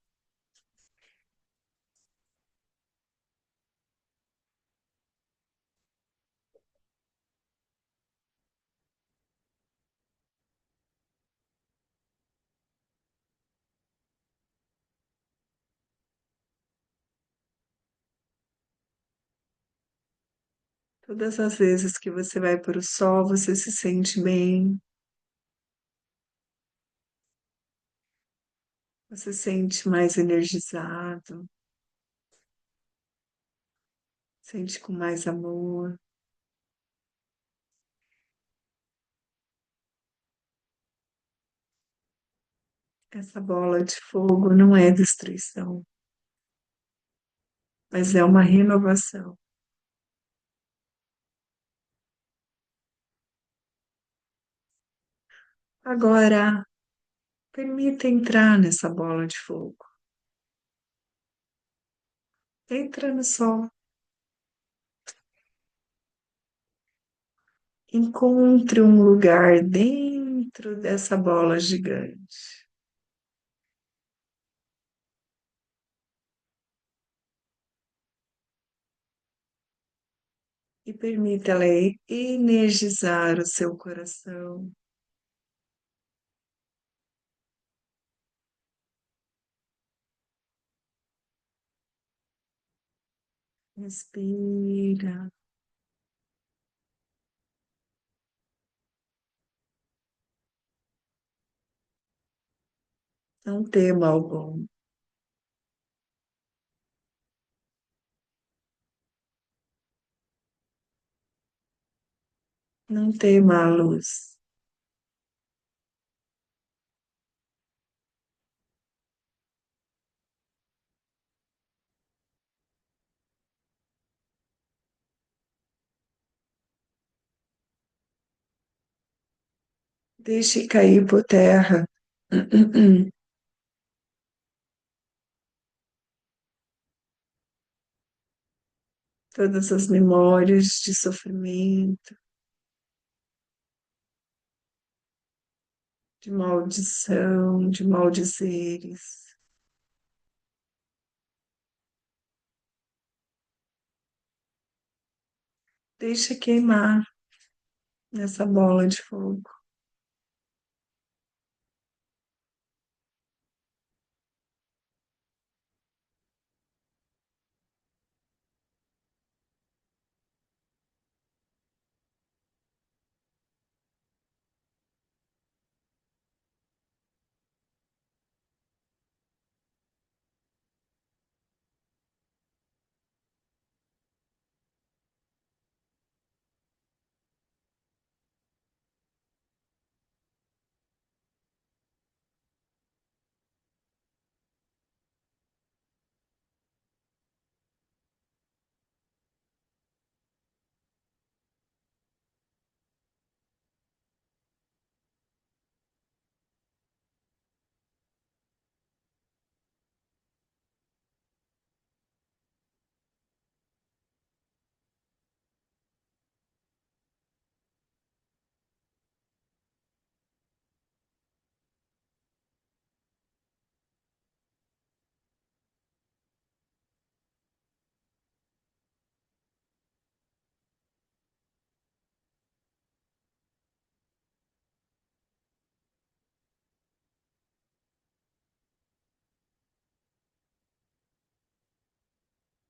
Todas as vezes que você vai para o sol, você se sente bem, você se sente mais energizado, sente com mais amor. Essa bola de fogo não é destruição, mas é uma renovação. Agora, permita entrar nessa bola de fogo. Entra no sol. Encontre um lugar dentro dessa bola gigante e permita ela energizar o seu coração, Respira. Não tema algum. Não tema a luz. Deixe cair por terra todas as memórias de sofrimento, de maldição, de maldizeres. Deixa queimar nessa bola de fogo.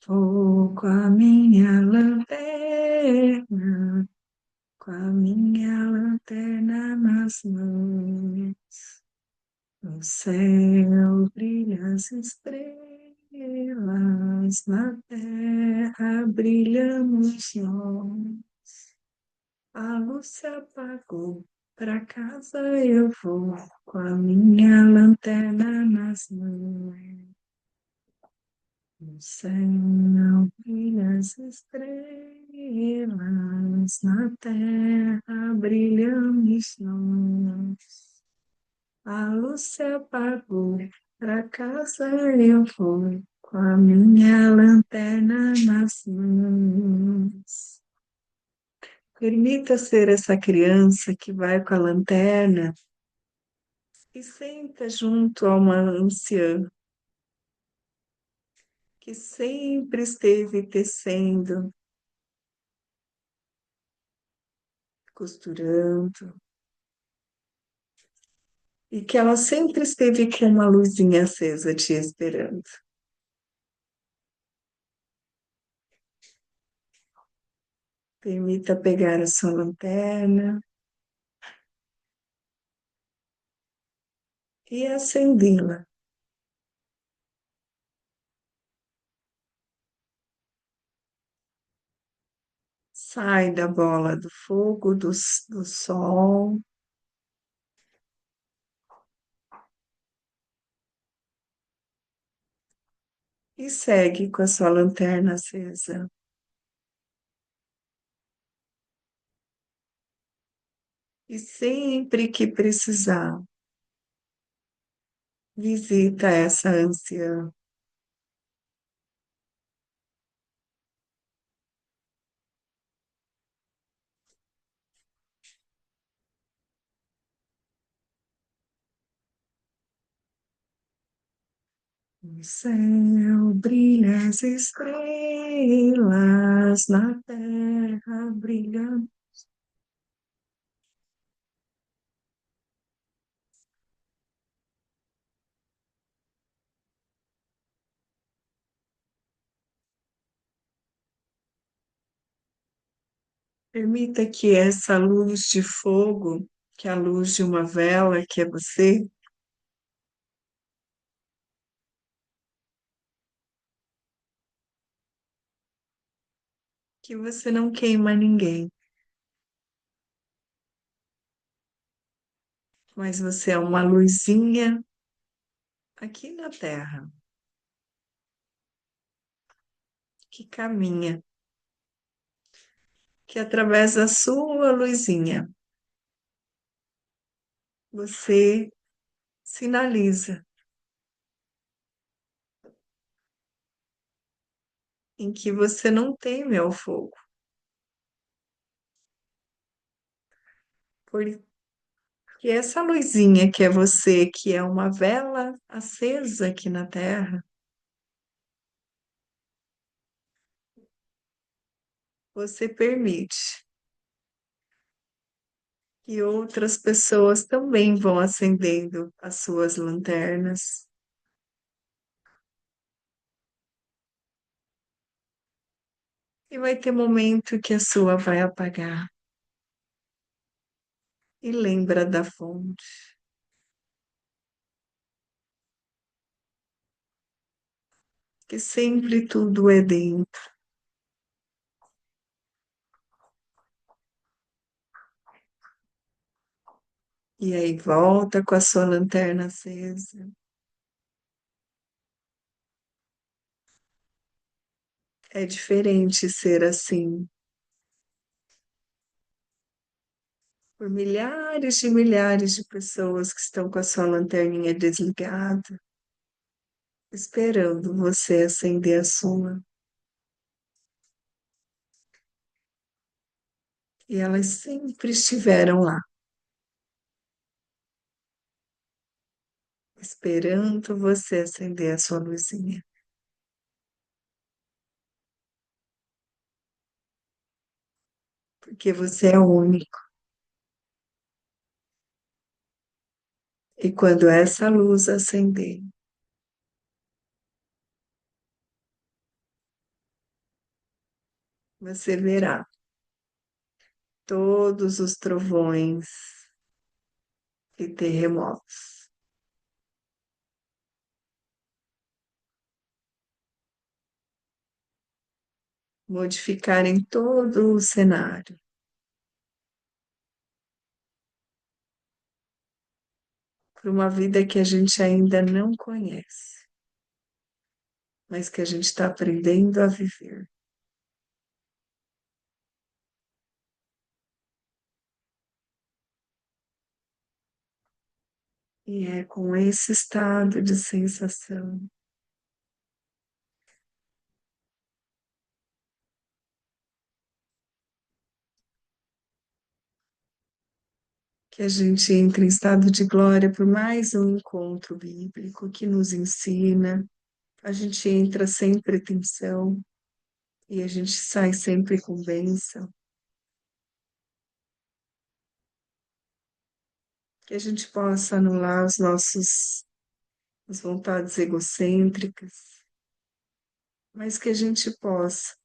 Vou com a minha lanterna, com a minha lanterna nas mãos. No céu brilham as estrelas, na terra brilhamos nós. A luz se apagou, pra casa eu vou, com a minha lanterna nas mãos. No céu brilham as estrelas, na terra brilhamos nós. A luz se apagou, pra casa eu vou, com a minha lanterna nas mãos. Permita ser essa criança que vai com a lanterna e senta junto a uma anciã que sempre esteve tecendo, costurando, e que ela sempre esteve com uma luzinha acesa te esperando. Permita pegar a sua lanterna e acendê-la. Sai da bola do fogo, do sol, e segue com a sua lanterna acesa. E sempre que precisar, visita essa anciã. No céu brilham as estrelas, na terra brilham. Permita que essa luz de fogo, que é a luz de uma vela, que é você, que você não queima ninguém, mas você é uma luzinha aqui na Terra, que caminha, que através da sua luzinha, você sinaliza em que você não teme ao fogo, porque essa luzinha que é você, que é uma vela acesa aqui na Terra, você permite que outras pessoas também vão acendendo as suas lanternas. E vai ter momento que a sua vai apagar. E lembra da fonte, que sempre tudo é dentro. E aí volta com a sua lanterna acesa. É diferente ser assim, por milhares de pessoas que estão com a sua lanterninha desligada, esperando você acender a sua. E elas sempre estiveram lá, esperando você acender a sua luzinha, porque você é único. E quando essa luz acender, você verá todos os trovões e terremotos modificarem todo o cenário para uma vida que a gente ainda não conhece, mas que a gente está aprendendo a viver. E é com esse estado de sensação que a gente entra em estado de glória por mais um encontro bíblico que nos ensina. A gente entra sem pretensão e a gente sai sempre com bênção. Que a gente possa anular as vontades egocêntricas, mas que a gente possa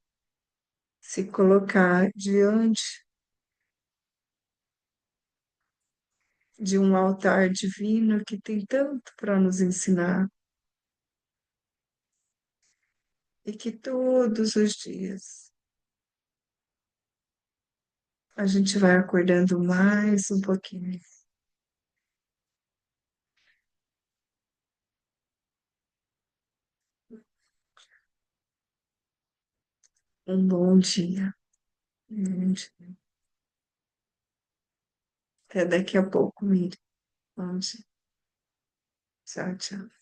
se colocar diante de um altar divino que tem tanto para nos ensinar e que todos os dias a gente vai acordando mais um pouquinho. Um bom dia. Bom dia. Até daqui a pouco, Miriam. Bom dia. Tchau, tchau.